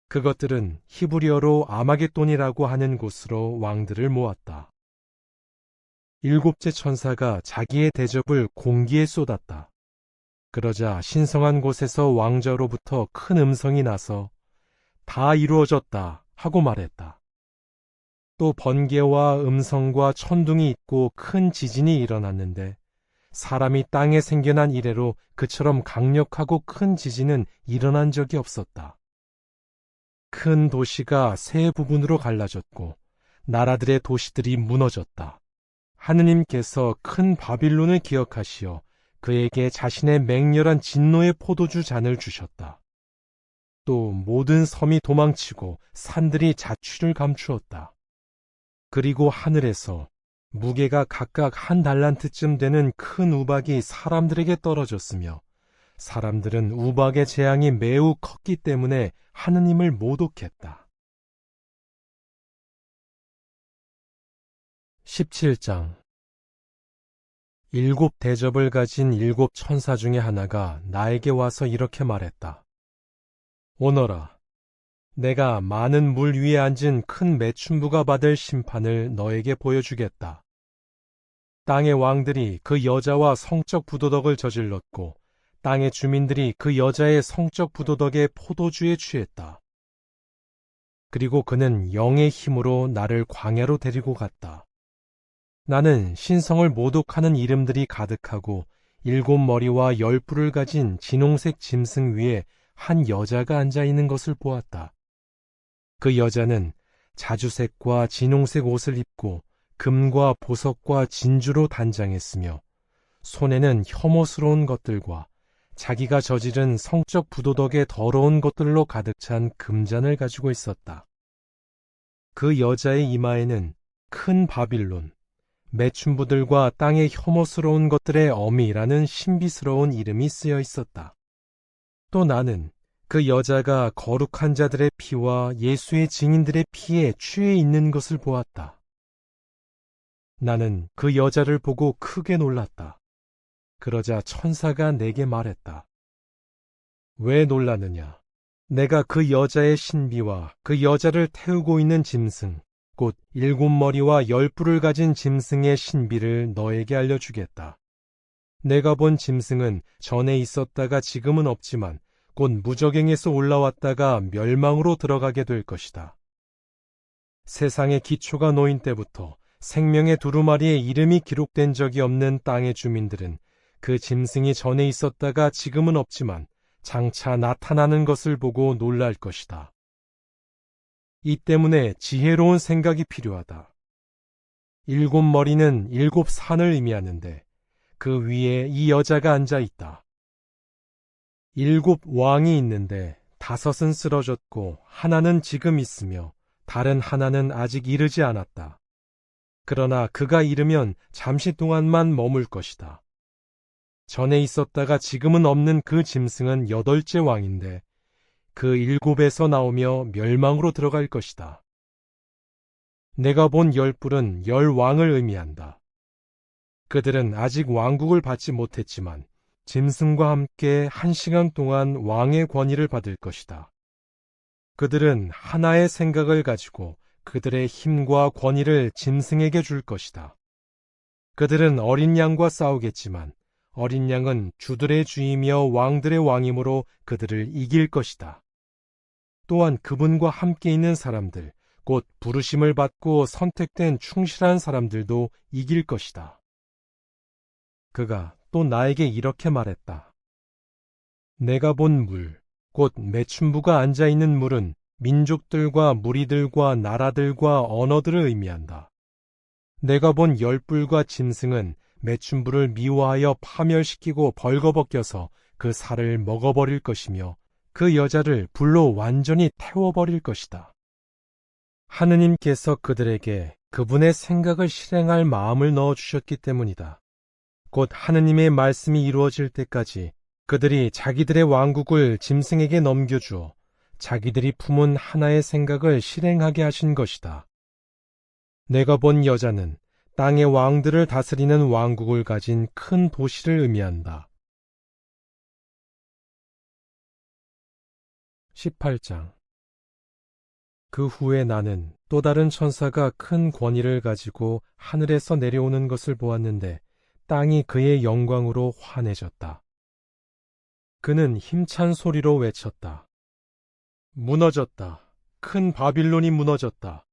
그것들은 히브리어로 아마겟돈이라고 하는 곳으로 왕들을 모았다. 일곱째 천사가 자기의 대접을 공기에 쏟았다. 그러자 신성한 곳에서 왕자로부터 큰 음성이 나서 다 이루어졌다 하고 말했다. 또 번개와 음성과 천둥이 있고 큰 지진이 일어났는데 사람이 땅에 생겨난 이래로 그처럼 강력하고 큰 지진은 일어난 적이 없었다. 큰 도시가 세 부분으로 갈라졌고 나라들의 도시들이 무너졌다. 하느님께서 큰 바빌론을 기억하시어 그에게 자신의 맹렬한 진노의 포도주 잔을 주셨다. 또 모든 섬이 도망치고 산들이 자취를 감추었다. 그리고 하늘에서 무게가 각각 한 달란트쯤 되는 큰 우박이 사람들에게 떨어졌으며 사람들은 우박의 재앙이 매우 컸기 때문에 하느님을 모독했다. 17장. 일곱 대접을 가진 일곱 천사 중에 하나가 나에게 와서 이렇게 말했다. 오너라, 내가 많은 물 위에 앉은 큰 매춘부가 받을 심판을 너에게 보여주겠다. 땅의 왕들이 그 여자와 성적 부도덕을 저질렀고 땅의 주민들이 그 여자의 성적 부도덕에 포도주에 취했다. 그리고 그는 영의 힘으로 나를 광야로 데리고 갔다. 나는 신성을 모독하는 이름들이 가득하고 일곱 머리와 열 뿔을 가진 진홍색 짐승 위에 한 여자가 앉아 있는 것을 보았다. 그 여자는 자주색과 진홍색 옷을 입고 금과 보석과 진주로 단장했으며 손에는 혐오스러운 것들과 자기가 저지른 성적 부도덕의 더러운 것들로 가득 찬 금잔을 가지고 있었다. 그 여자의 이마에는 큰 바빌론, 매춘부들과 땅의 혐오스러운 것들의 어미라는 신비스러운 이름이 쓰여 있었다. 또 나는 그 여자가 거룩한 자들의 피와 예수의 증인들의 피에 취해 있는 것을 보았다. 나는 그 여자를 보고 크게 놀랐다. 그러자 천사가 내게 말했다. 왜 놀라느냐? 내가 그 여자의 신비와 그 여자를 태우고 있는 짐승, 곧 7머리와 10뿔을 가진 짐승의 신비를 너에게 알려주겠다. 내가 본 짐승은 전에 있었다가 지금은 없지만 곧 무저갱에서 올라왔다가 멸망으로 들어가게 될 것이다. 세상의 기초가 놓인 때부터 생명의 두루마리의 이름이 기록된 적이 없는 땅의 주민들은 그 짐승이 전에 있었다가 지금은 없지만 장차 나타나는 것을 보고 놀랄 것이다. 이 때문에 지혜로운 생각이 필요하다. 7머리는 7산을 의미하는데 그 위에 이 여자가 앉아 있다. 7왕이 있는데 5은 쓰러졌고 하나는 지금 있으며 다른 하나는 아직 이르지 않았다. 그러나 그가 이르면 잠시 동안만 머물 것이다. 전에 있었다가 지금은 없는 그 짐승은 8째 왕인데 그 7에서 나오며 멸망으로 들어갈 것이다. 내가 본 10뿔은 10왕을 의미한다. 그들은 아직 왕국을 받지 못했지만 짐승과 함께 1시간 동안 왕의 권위를 받을 것이다. 그들은 하나의 생각을 가지고 그들의 힘과 권위를 짐승에게 줄 것이다. 그들은 어린 양과 싸우겠지만 어린 양은 주들의 주이며 왕들의 왕이므로 그들을 이길 것이다. 또한 그분과 함께 있는 사람들, 곧 부르심을 받고 선택된 충실한 사람들도 이길 것이다. 그가 또 나에게 이렇게 말했다. 내가 본 물, 곧 매춘부가 앉아있는 물은 민족들과 무리들과 나라들과 언어들을 의미한다. 내가 본 10뿔과 짐승은 매춘부를 미워하여 파멸시키고 벌거벗겨서 그 살을 먹어버릴 것이며 그 여자를 불로 완전히 태워버릴 것이다. 하느님께서 그들에게 그분의 생각을 실행할 마음을 넣어주셨기 때문이다. 곧 하느님의 말씀이 이루어질 때까지 그들이 자기들의 왕국을 짐승에게 넘겨주어 자기들이 품은 하나의 생각을 실행하게 하신 것이다. 내가 본 여자는 땅의 왕들을 다스리는 왕국을 가진 큰 도시를 의미한다. 18장. 그 후에 나는 또 다른 천사가 큰 권위를 가지고 하늘에서 내려오는 것을 보았는데 땅이 그의 영광으로 환해졌다. 그는 힘찬 소리로 외쳤다. 무너졌다. 큰 바빌론이 무너졌다.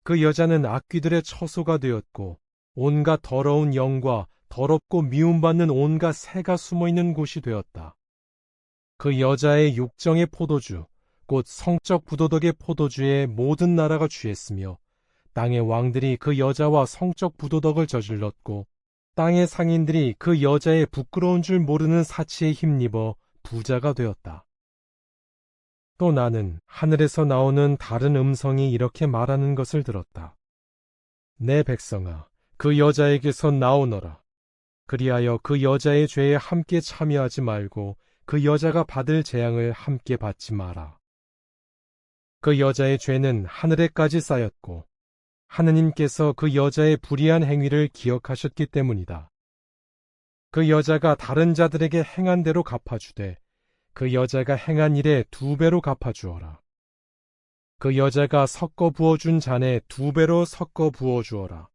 그 여자는 악귀들의 처소가 되었고 온갖 더러운 영과 더럽고 미움받는 온갖 새가 숨어있는 곳이 되었다. 그 여자의 욕정의 포도주, 곧 성적 부도덕의 포도주에 모든 나라가 취했으며 땅의 왕들이 그 여자와 성적 부도덕을 저질렀고 땅의 상인들이 그 여자의 부끄러운 줄 모르는 사치에 힘입어 부자가 되었다. 또 나는 하늘에서 나오는 다른 음성이 이렇게 말하는 것을 들었다. 내 백성아, 그 여자에게서 나오너라. 그리하여 그 여자의 죄에 함께 참여하지 말고 그 여자가 받을 재앙을 함께 받지 마라. 그 여자의 죄는 하늘에까지 쌓였고 하느님께서 그 여자의 불의한 행위를 기억하셨기 때문이다. 그 여자가 다른 자들에게 행한 대로 갚아주되 그 여자가 행한 일에 2배로 갚아주어라. 그 여자가 섞어 부어준 잔에 2배로 섞어 부어주어라.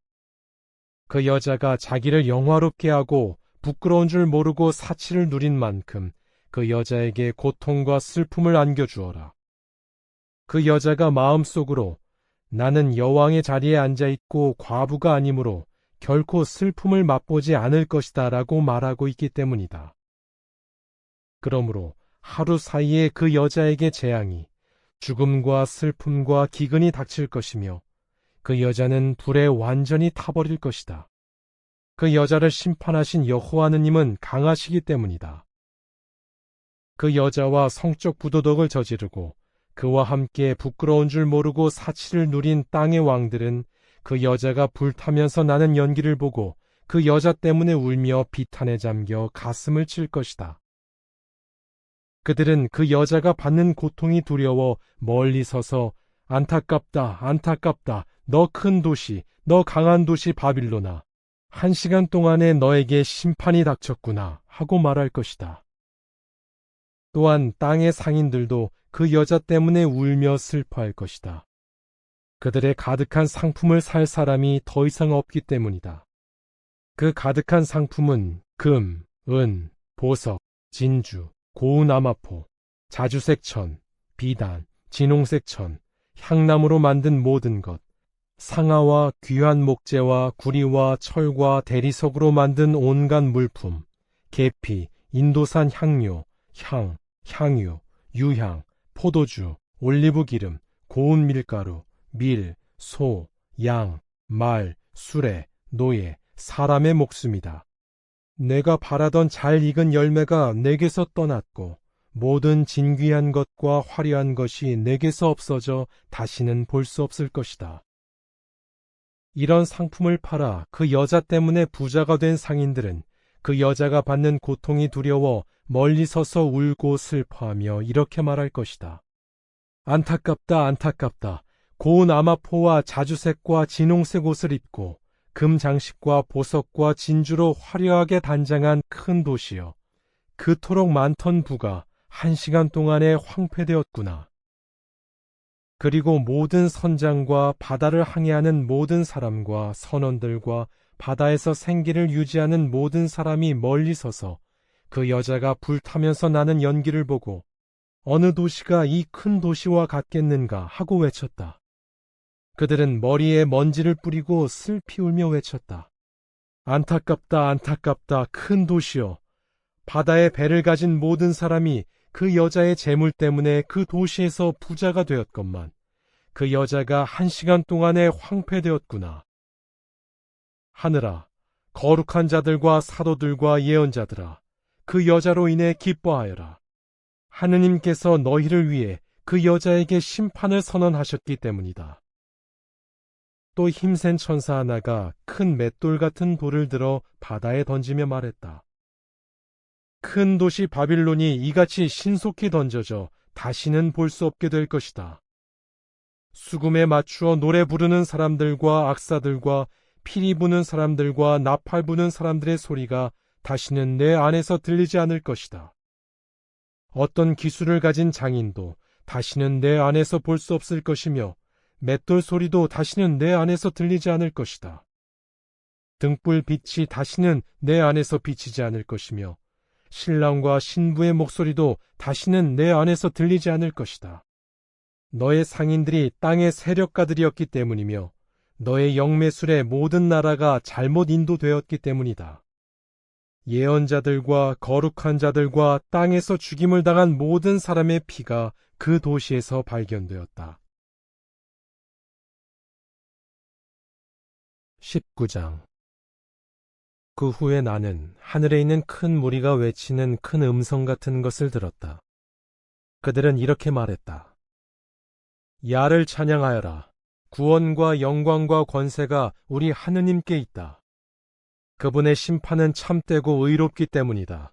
그 여자가 자기를 영화롭게 하고 부끄러운 줄 모르고 사치를 누린 만큼 그 여자에게 고통과 슬픔을 안겨주어라. 그 여자가 마음속으로 나는 여왕의 자리에 앉아있고 과부가 아니므로 결코 슬픔을 맛보지 않을 것이다 라고 말하고 있기 때문이다. 그러므로 하루 사이에 그 여자에게 재앙이, 죽음과 슬픔과 기근이 닥칠 것이며 그 여자는 불에 완전히 타버릴 것이다. 그 여자를 심판하신 여호와 하느님은 강하시기 때문이다. 그 여자와 성적 부도덕을 저지르고 그와 함께 부끄러운 줄 모르고 사치를 누린 땅의 왕들은 그 여자가 불타면서 나는 연기를 보고 그 여자 때문에 울며 비탄에 잠겨 가슴을 칠 것이다. 그들은 그 여자가 받는 고통이 두려워 멀리 서서 안타깝다, 안타깝다, 너 큰 도시, 너 강한 도시 바빌로나, 1시간 동안에 너에게 심판이 닥쳤구나 하고 말할 것이다. 또한 땅의 상인들도 그 여자 때문에 울며 슬퍼할 것이다. 그들의 가득한 상품을 살 사람이 더 이상 없기 때문이다. 그 가득한 상품은 금, 은, 보석, 진주, 고운 아마포, 자주색 천, 비단, 진홍색 천, 향나무로 만든 모든 것, 상아와 귀한 목재와 구리와 철과 대리석으로 만든 온갖 물품, 계피, 인도산 향료, 향, 향유, 유향, 포도주, 올리브 기름, 고운 밀가루, 밀, 소, 양, 말, 수레, 노예, 사람의 목숨이다. 내가 바라던 잘 익은 열매가 내게서 떠났고 모든 진귀한 것과 화려한 것이 내게서 없어져 다시는 볼 수 없을 것이다. 이런 상품을 팔아 그 여자 때문에 부자가 된 상인들은 그 여자가 받는 고통이 두려워 멀리 서서 울고 슬퍼하며 이렇게 말할 것이다. 안타깝다, 안타깝다. 고운 아마포와 자주색과 진홍색 옷을 입고 금 장식과 보석과 진주로 화려하게 단장한 큰 도시여. 그토록 많던 부가 1시간 동안에 황폐되었구나. 그리고 모든 선장과 바다를 항해하는 모든 사람과 선원들과 바다에서 생기를 유지하는 모든 사람이 멀리 서서 그 여자가 불타면서 나는 연기를 보고 어느 도시가 이 큰 도시와 같겠는가 하고 외쳤다. 그들은 머리에 먼지를 뿌리고 슬피 울며 외쳤다. 안타깝다, 안타깝다, 큰 도시여. 바다에 배를 가진 모든 사람이 그 여자의 재물 때문에 그 도시에서 부자가 되었건만 그 여자가 1시간 동안에 황폐되었구나. 하늘아, 거룩한 자들과 사도들과 예언자들아, 그 여자로 인해 기뻐하여라. 하느님께서 너희를 위해 그 여자에게 심판을 선언하셨기 때문이다. 또 힘센 천사 하나가 큰 맷돌 같은 돌을 들어 바다에 던지며 말했다. 큰 도시 바빌론이 이같이 신속히 던져져 다시는 볼 수 없게 될 것이다. 수금에 맞추어 노래 부르는 사람들과 악사들과 피리 부는 사람들과 나팔 부는 사람들의 소리가 다시는 내 안에서 들리지 않을 것이다. 어떤 기술을 가진 장인도 다시는 내 안에서 볼 수 없을 것이며 맷돌 소리도 다시는 내 안에서 들리지 않을 것이다. 등불 빛이 다시는 내 안에서 비치지 않을 것이며 신랑과 신부의 목소리도 다시는 내 안에서 들리지 않을 것이다. 너의 상인들이 땅의 세력가들이었기 때문이며 너의 영매술의 모든 나라가 잘못 인도되었기 때문이다. 예언자들과 거룩한 자들과 땅에서 죽임을 당한 모든 사람의 피가 그 도시에서 발견되었다. 19장. 그 후에 나는 하늘에 있는 큰 무리가 외치는 큰 음성 같은 것을 들었다. 그들은 이렇게 말했다. 야를 찬양하여라. 구원과 영광과 권세가 우리 하느님께 있다. 그분의 심판은 참되고 의롭기 때문이다.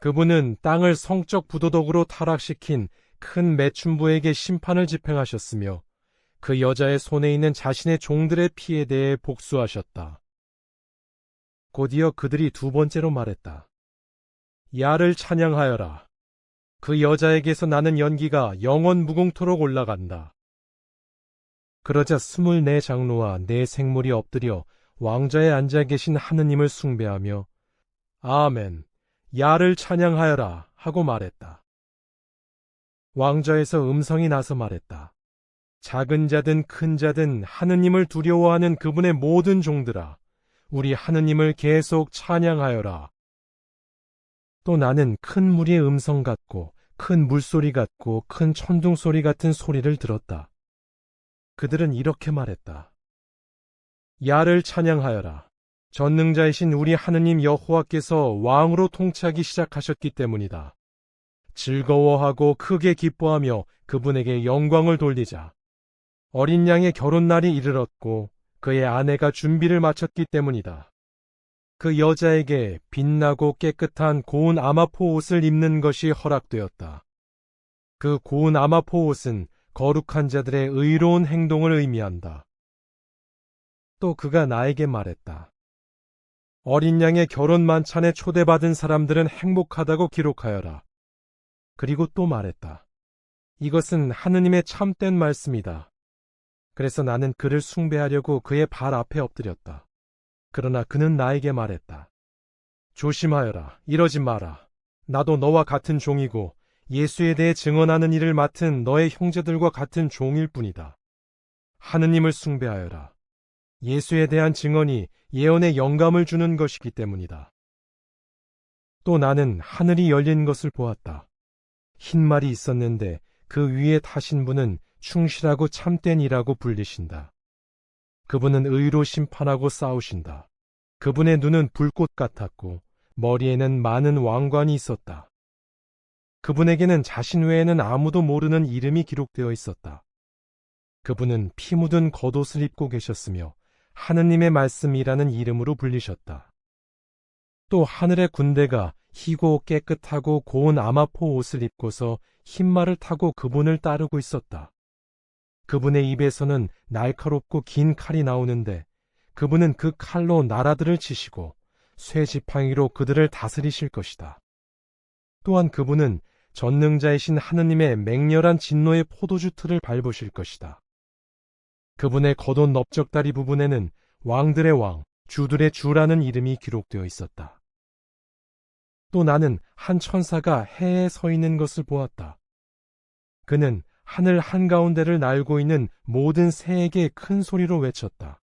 그분은 땅을 성적 부도덕으로 타락시킨 큰 매춘부에게 심판을 집행하셨으며 그 여자의 손에 있는 자신의 종들의 피에 대해 복수하셨다. 곧이어 그들이 두 번째로 말했다. 야를 찬양하여라. 그 여자에게서 나는 연기가 영원 무궁토록 올라간다. 그러자 24 장로와 4 생물이 엎드려 왕좌에 앉아 계신 하느님을 숭배하며 아멘, 야를 찬양하여라 하고 말했다. 왕좌에서 음성이 나서 말했다. 작은 자든 큰 자든 하느님을 두려워하는 그분의 모든 종들아, 우리 하느님을 계속 찬양하여라. 또 나는 큰 무리의 음성 같고 큰 물소리 같고 큰 천둥 소리 같은 소리를 들었다. 그들은 이렇게 말했다. 야를 찬양하여라. 전능자이신 우리 하느님 여호와께서 왕으로 통치하기 시작하셨기 때문이다. 즐거워하고 크게 기뻐하며 그분에게 영광을 돌리자. 어린 양의 결혼날이 이르렀고 그의 아내가 준비를 마쳤기 때문이다. 그 여자에게 빛나고 깨끗한 고운 아마포 옷을 입는 것이 허락되었다. 그 고운 아마포 옷은 거룩한 자들의 의로운 행동을 의미한다. 또 그가 나에게 말했다. 어린 양의 결혼 만찬에 초대받은 사람들은 행복하다고 기록하여라. 그리고 또 말했다. 이것은 하느님의 참된 말씀이다. 그래서 나는 그를 숭배하려고 그의 발 앞에 엎드렸다. 그러나 그는 나에게 말했다. 조심하여라. 이러지 마라. 나도 너와 같은 종이고 예수에 대해 증언하는 일을 맡은 너의 형제들과 같은 종일 뿐이다. 하느님을 숭배하여라. 예수에 대한 증언이 예언에 영감을 주는 것이기 때문이다. 또 나는 하늘이 열린 것을 보았다. 흰 말이 있었는데 그 위에 타신 분은 충실하고 참된 이라고 불리신다. 그분은 의로 심판하고 싸우신다. 그분의 눈은 불꽃 같았고 머리에는 많은 왕관이 있었다. 그분에게는 자신 외에는 아무도 모르는 이름이 기록되어 있었다. 그분은 피 묻은 겉옷을 입고 계셨으며 하느님의 말씀이라는 이름으로 불리셨다. 또 하늘의 군대가 희고 깨끗하고 고운 아마포 옷을 입고서 흰 말을 타고 그분을 따르고 있었다. 그분의 입에서는 날카롭고 긴 칼이 나오는데 그분은 그 칼로 나라들을 치시고 쇠지팡이로 그들을 다스리실 것이다. 또한 그분은 전능자이신 하느님의 맹렬한 진노의 포도주 틀을 밟으실 것이다. 그분의 겉옷 넓적다리 부분에는 왕들의 왕, 주들의 주라는 이름이 기록되어 있었다. 또 나는 한 천사가 해에 서 있는 것을 보았다. 그는 하늘 한가운데를 날고 있는 모든 새에게 큰 소리로 외쳤다.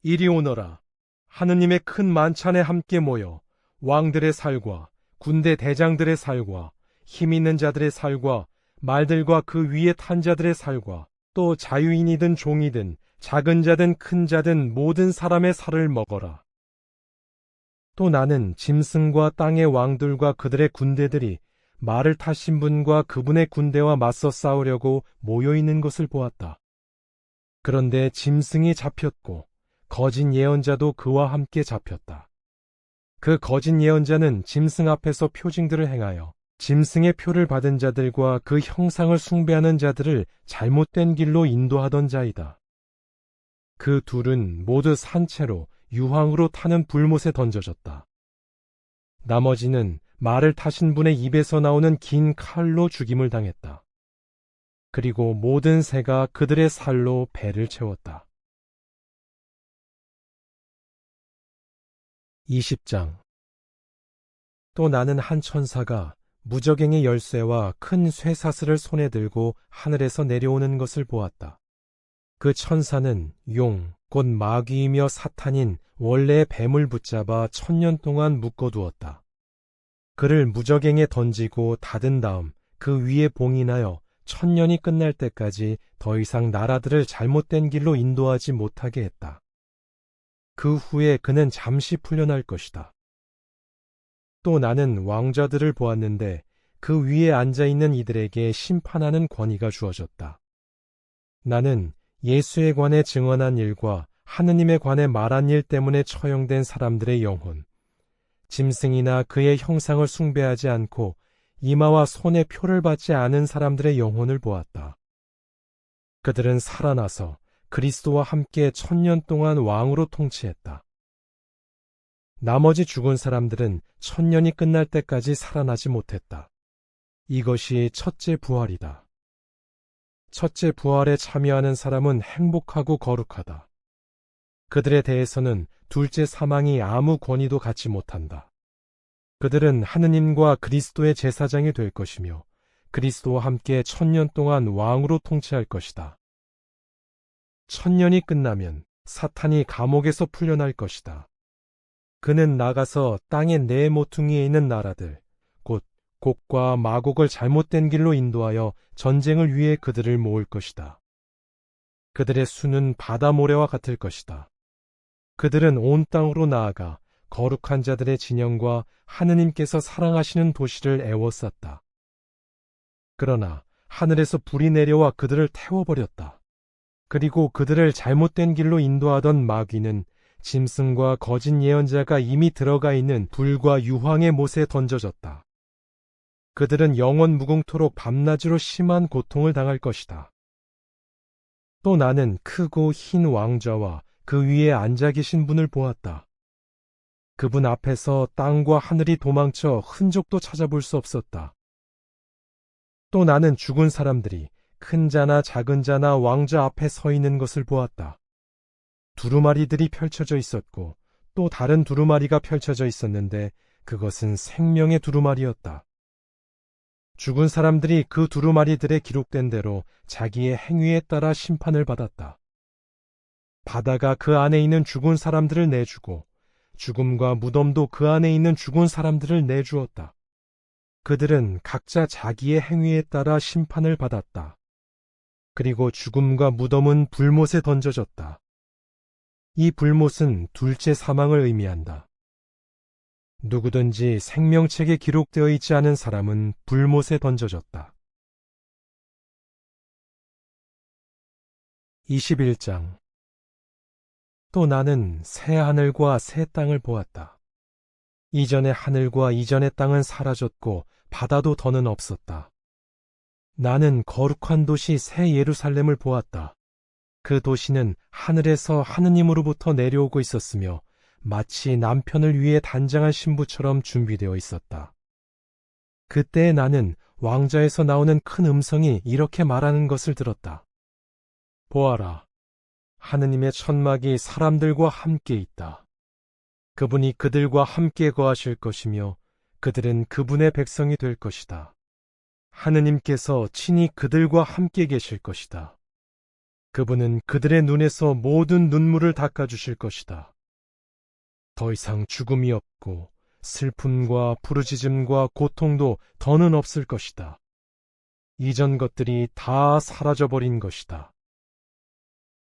이리 오너라. 하느님의 큰 만찬에 함께 모여 왕들의 살과 군대 대장들의 살과 힘 있는 자들의 살과 말들과 그 위에 탄 자들의 살과 또 자유인이든 종이든 작은 자든 큰 자든 모든 사람의 살을 먹어라. 또 나는 짐승과 땅의 왕들과 그들의 군대들이 말을 타신 분과 그분의 군대와 맞서 싸우려고 모여있는 것을 보았다. 그런데 짐승이 잡혔고 거짓 예언자도 그와 함께 잡혔다. 그 거짓 예언자는 짐승 앞에서 표징들을 행하여 짐승의 표를 받은 자들과 그 형상을 숭배하는 자들을 잘못된 길로 인도하던 자이다. 그 둘은 모두 산채로 유황으로 타는 불못에 던져졌다. 나머지는 말을 타신 분의 입에서 나오는 긴 칼로 죽임을 당했다. 그리고 모든 새가 그들의 살로 배를 채웠다. 20장. 또 나는 한 천사가 무저갱의 열쇠와 큰 쇠사슬을 손에 들고 하늘에서 내려오는 것을 보았다. 그 천사는 용, 곧 마귀이며 사탄인 원래의 뱀을 붙잡아 1000년 동안 묶어두었다. 그를 무저갱에 던지고 닫은 다음 그 위에 봉인하여 1000년이 끝날 때까지 더 이상 나라들을 잘못된 길로 인도하지 못하게 했다. 그 후에 그는 잠시 풀려날 것이다. 또 나는 왕좌들을 보았는데 그 위에 앉아있는 이들에게 심판하는 권위가 주어졌다. 나는 예수에 관해 증언한 일과 하느님에 관해 말한 일 때문에 처형된 사람들의 영혼, 짐승이나 그의 형상을 숭배하지 않고 이마와 손에 표를 받지 않은 사람들의 영혼을 보았다. 그들은 살아나서 그리스도와 함께 1000년 동안 왕으로 통치했다. 나머지 죽은 사람들은 1000년이 끝날 때까지 살아나지 못했다. 이것이 첫째 부활이다. 첫째 부활에 참여하는 사람은 행복하고 거룩하다. 그들에 대해서는 둘째 사망이 아무 권위도 갖지 못한다. 그들은 하느님과 그리스도의 제사장이 될 것이며 그리스도와 함께 1000년 동안 왕으로 통치할 것이다. 1000년이 끝나면 사탄이 감옥에서 풀려날 것이다. 그는 나가서 땅의 네 모퉁이에 있는 나라들, 곧 곡과 마곡을 잘못된 길로 인도하여 전쟁을 위해 그들을 모을 것이다. 그들의 수는 바다 모래와 같을 것이다. 그들은 온 땅으로 나아가 거룩한 자들의 진영과 하느님께서 사랑하시는 도시를 애워쌌다. 그러나 하늘에서 불이 내려와 그들을 태워버렸다. 그리고 그들을 잘못된 길로 인도하던 마귀는 짐승과 거짓 예언자가 이미 들어가 있는 불과 유황의 못에 던져졌다. 그들은 영원 무궁토록 밤낮으로 심한 고통을 당할 것이다. 또 나는 크고 흰 왕좌와 그 위에 앉아 계신 분을 보았다. 그분 앞에서 땅과 하늘이 도망쳐 흔적도 찾아볼 수 없었다. 또 나는 죽은 사람들이 큰 자나 작은 자나 왕좌 앞에 서 있는 것을 보았다. 두루마리들이 펼쳐져 있었고 또 다른 두루마리가 펼쳐져 있었는데 그것은 생명의 두루마리였다. 죽은 사람들이 그 두루마리들에 기록된 대로 자기의 행위에 따라 심판을 받았다. 바다가 그 안에 있는 죽은 사람들을 내주고 죽음과 무덤도 그 안에 있는 죽은 사람들을 내주었다. 그들은 각자 자기의 행위에 따라 심판을 받았다. 그리고 죽음과 무덤은 불못에 던져졌다. 이 불못은 둘째 사망을 의미한다. 누구든지 생명책에 기록되어 있지 않은 사람은 불못에 던져졌다. 21장. 또 나는 새 하늘과 새 땅을 보았다. 이전의 하늘과 이전의 땅은 사라졌고 바다도 더는 없었다. 나는 거룩한 도시 새 예루살렘을 보았다. 그 도시는 하늘에서 하느님으로부터 내려오고 있었으며 마치 남편을 위해 단장한 신부처럼 준비되어 있었다. 그때 나는 왕좌에서 나오는 큰 음성이 이렇게 말하는 것을 들었다. 보아라, 하느님의 천막이 사람들과 함께 있다. 그분이 그들과 함께 거하실 것이며 그들은 그분의 백성이 될 것이다. 하느님께서 친히 그들과 함께 계실 것이다. 그분은 그들의 눈에서 모든 눈물을 닦아주실 것이다. 더 이상 죽음이 없고 슬픔과 부르짖음과 고통도 더는 없을 것이다. 이전 것들이 다 사라져버린 것이다.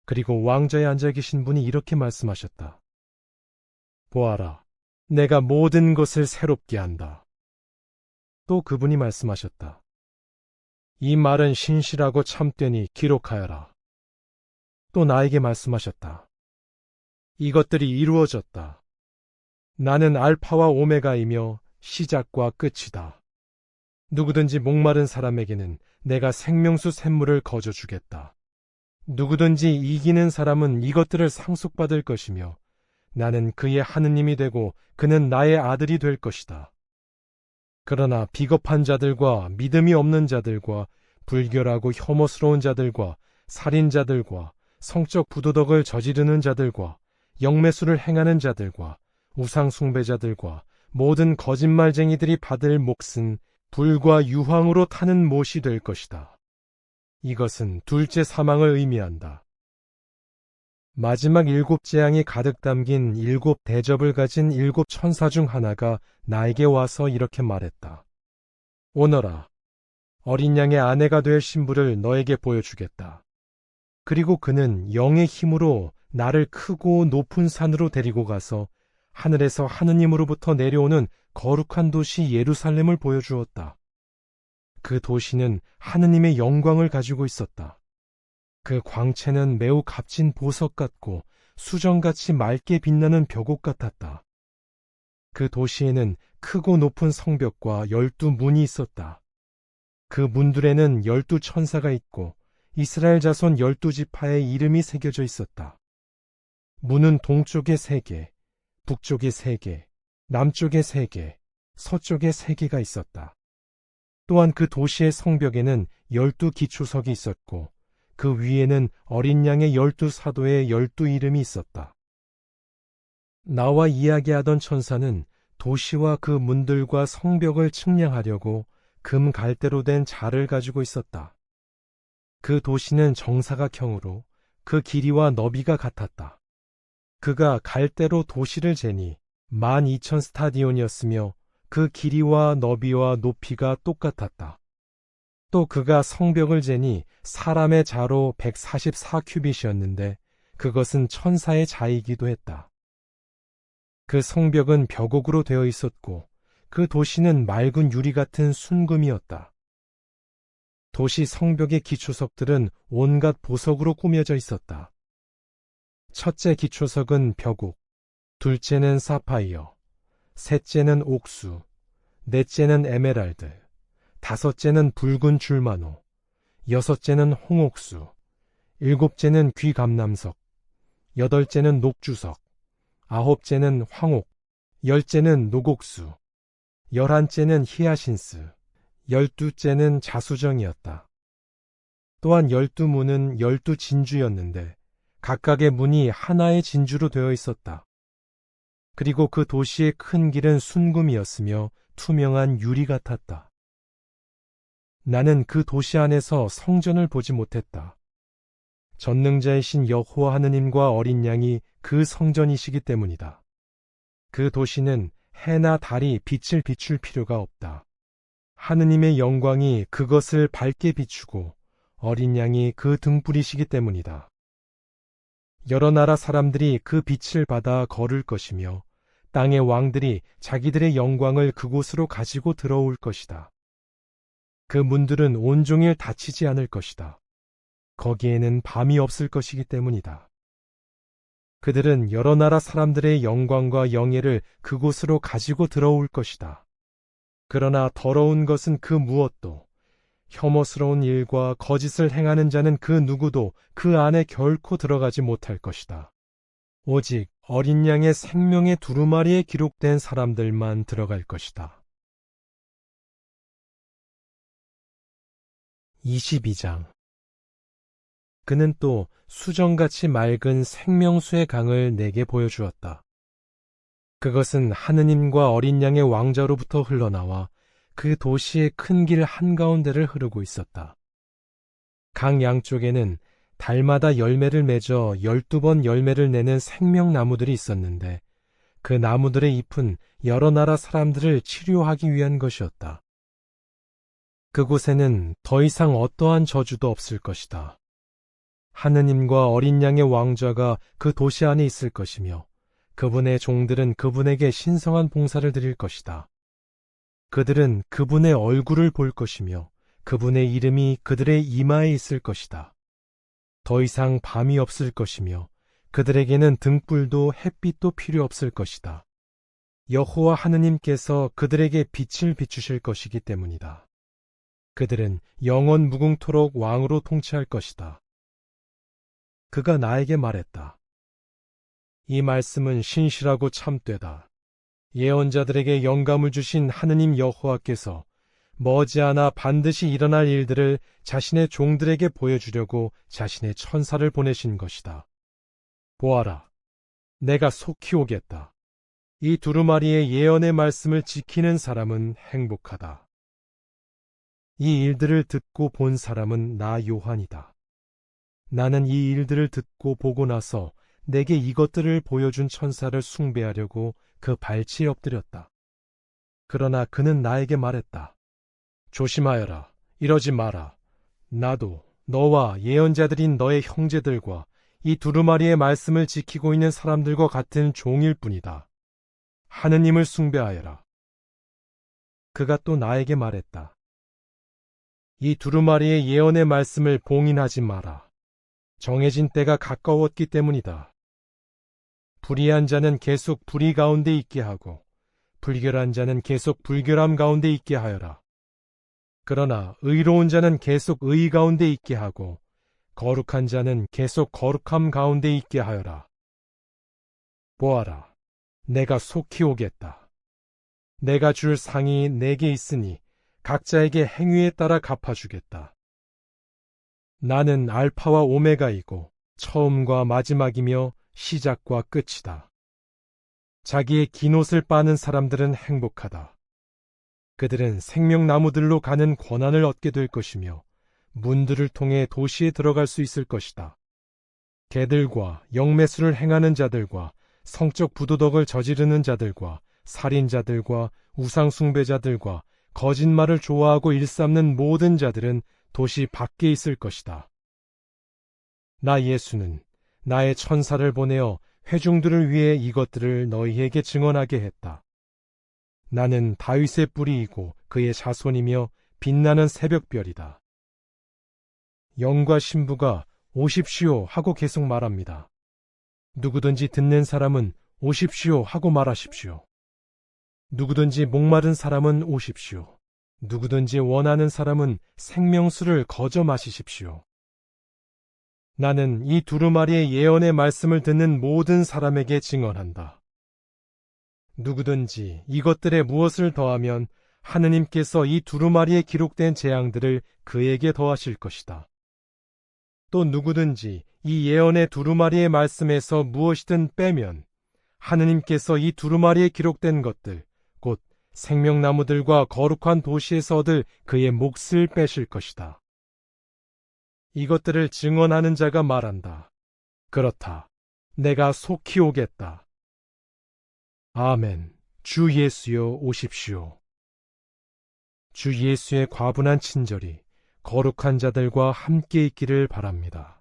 그리고 왕좌에 앉아 계신 분이 이렇게 말씀하셨다. 보아라, 내가 모든 것을 새롭게 한다. 또 그분이 말씀하셨다. 이 말은 신실하고 참되니 기록하여라. 또 나에게 말씀하셨다. 이것들이 이루어졌다. 나는 알파와 오메가이며 시작과 끝이다. 누구든지 목마른 사람에게는 내가 생명수 샘물을 거저 주겠다. 누구든지 이기는 사람은 이것들을 상속받을 것이며 나는 그의 하느님이 되고 그는 나의 아들이 될 것이다. 그러나 비겁한 자들과 믿음이 없는 자들과 불결하고 혐오스러운 자들과 살인자들과 성적 부도덕을 저지르는 자들과 영매수를 행하는 자들과 우상숭배자들과 모든 거짓말쟁이들이 받을 몫은 불과 유황으로 타는 못이 될 것이다. 이것은 둘째 사망을 의미한다. 마지막 일곱 재앙이 가득 담긴 일곱 대접을 가진 일곱 천사 중 하나가 나에게 와서 이렇게 말했다. 오너라, 어린 양의 아내가 될 신부를 너에게 보여주겠다. 그리고 그는 영의 힘으로 나를 크고 높은 산으로 데리고 가서 하늘에서 하느님으로부터 내려오는 거룩한 도시 예루살렘을 보여주었다. 그 도시는 하느님의 영광을 가지고 있었다. 그 광채는 매우 값진 보석 같고 수정같이 맑게 빛나는 벽옥 같았다. 그 도시에는 크고 높은 성벽과 12문이 있었다. 그 문들에는 12천사가 있고 이스라엘 자손 12지파의 이름이 새겨져 있었다. 문은 동쪽에 3개, 북쪽에 3개, 남쪽에 3개, 서쪽에 3개가 있었다. 또한 그 도시의 성벽에는 12기초석이 있었고 그 위에는 어린 양의 12사도의 12이름이 있었다. 나와 이야기하던 천사는 도시와 그 문들과 성벽을 측량하려고 금 갈대로 된 자를 가지고 있었다. 그 도시는 정사각형으로 그 길이와 너비가 같았다. 그가 갈대로 도시를 재니 12,000 스타디온이었으며 그 길이와 너비와 높이가 똑같았다. 또 그가 성벽을 재니 사람의 자로 144큐빗이었는데 그것은 천사의 자이기도 했다. 그 성벽은 벽옥으로 되어 있었고 그 도시는 맑은 유리 같은 순금이었다. 도시 성벽의 기초석들은 온갖 보석으로 꾸며져 있었다. 첫째 기초석은 벽옥, 둘째는 사파이어, 셋째는 옥수, 넷째는 에메랄드, 다섯째는 붉은 줄마노, 여섯째는 홍옥수, 일곱째는 귀감남석, 여덟째는 녹주석, 아홉째는 황옥, 열째는 노곡수, 11째는 히아신스, 12째는 자수정이었다. 또한 12문은 12진주였는데 각각의 문이 하나의 진주로 되어 있었다. 그리고 그 도시의 큰 길은 순금이었으며 투명한 유리 같았다. 나는 그 도시 안에서 성전을 보지 못했다. 전능자이신 여호와 하느님과 어린 양이 그 성전이시기 때문이다. 그 도시는 해나 달이 빛을 비출 필요가 없다. 하느님의 영광이 그것을 밝게 비추고 어린 양이 그 등불이시기 때문이다. 여러 나라 사람들이 그 빛을 받아 걸을 것이며 땅의 왕들이 자기들의 영광을 그곳으로 가지고 들어올 것이다. 그 문들은 온종일 닫히지 않을 것이다. 거기에는 밤이 없을 것이기 때문이다. 그들은 여러 나라 사람들의 영광과 영예를 그곳으로 가지고 들어올 것이다. 그러나 더러운 것은 그 무엇도, 혐오스러운 일과 거짓을 행하는 자는 그 누구도 그 안에 결코 들어가지 못할 것이다. 오직 어린 양의 생명의 두루마리에 기록된 사람들만 들어갈 것이다. 22장. 그는 또 수정같이 맑은 생명수의 강을 내게 보여주었다. 그것은 하느님과 어린 양의 왕자로부터 흘러나와 그 도시의 큰 길 한가운데를 흐르고 있었다. 강 양쪽에는 달마다 열매를 맺어 12번 열매를 내는 생명나무들이 있었는데 그 나무들의 잎은 여러 나라 사람들을 치료하기 위한 것이었다. 그곳에는 더 이상 어떠한 저주도 없을 것이다. 하느님과 어린 양의 왕좌가 그 도시 안에 있을 것이며 그분의 종들은 그분에게 신성한 봉사를 드릴 것이다. 그들은 그분의 얼굴을 볼 것이며 그분의 이름이 그들의 이마에 있을 것이다. 더 이상 밤이 없을 것이며 그들에게는 등불도 햇빛도 필요 없을 것이다. 여호와 하느님께서 그들에게 빛을 비추실 것이기 때문이다. 그들은 영원 무궁토록 왕으로 통치할 것이다. 그가 나에게 말했다. 이 말씀은 신실하고 참되다. 예언자들에게 영감을 주신 하느님 여호와께서 머지않아 반드시 일어날 일들을 자신의 종들에게 보여주려고 자신의 천사를 보내신 것이다. 보아라, 내가 속히 오겠다. 이 두루마리의 예언의 말씀을 지키는 사람은 행복하다. 이 일들을 듣고 본 사람은 나 요한이다. 나는 이 일들을 듣고 보고 나서 내게 이것들을 보여준 천사를 숭배하려고 그 발치에 엎드렸다. 그러나 그는 나에게 말했다. 조심하여라. 이러지 마라. 나도 너와 예언자들인 너의 형제들과 이 두루마리의 말씀을 지키고 있는 사람들과 같은 종일 뿐이다. 하느님을 숭배하여라. 그가 또 나에게 말했다. 이 두루마리의 예언의 말씀을 봉인하지 마라. 정해진 때가 가까웠기 때문이다. 불의한 자는 계속 불의 가운데 있게 하고 불결한 자는 계속 불결함 가운데 있게 하여라. 그러나 의로운 자는 계속 의의 가운데 있게 하고 거룩한 자는 계속 거룩함 가운데 있게 하여라. 보아라, 내가 속히 오겠다. 내가 줄 상이 내게 있으니 각자에게 행위에 따라 갚아주겠다. 나는 알파와 오메가이고 처음과 마지막이며 시작과 끝이다. 자기의 긴 옷을 빠는 사람들은 행복하다. 그들은 생명나무들로 가는 권한을 얻게 될 것이며 문들을 통해 도시에 들어갈 수 있을 것이다. 개들과 영매술을 행하는 자들과 성적 부도덕을 저지르는 자들과 살인자들과 우상숭배자들과 거짓말을 좋아하고 일삼는 모든 자들은 도시 밖에 있을 것이다. 나 예수는 나의 천사를 보내어 회중들을 위해 이것들을 너희에게 증언하게 했다. 나는 다윗의 뿌리이고 그의 자손이며 빛나는 새벽별이다. 영과 신부가 오십시오 하고 계속 말합니다. 누구든지 듣는 사람은 오십시오 하고 말하십시오. 누구든지 목마른 사람은 오십시오. 누구든지 원하는 사람은 생명수를 거저 마시십시오. 나는 이 두루마리의 예언의 말씀을 듣는 모든 사람에게 증언한다. 누구든지 이것들에 무엇을 더하면 하느님께서 이 두루마리에 기록된 재앙들을 그에게 더하실 것이다. 또 누구든지 이 예언의 두루마리의 말씀에서 무엇이든 빼면 하느님께서 이 두루마리에 기록된 것들, 곧 생명나무들과 거룩한 도시에서 얻을 그의 몫을 빼실 것이다. 이것들을 증언하는 자가 말한다. 그렇다. 내가 속히 오겠다. 아멘. 주 예수여 오십시오. 주 예수의 과분한 친절이 거룩한 자들과 함께 있기를 바랍니다.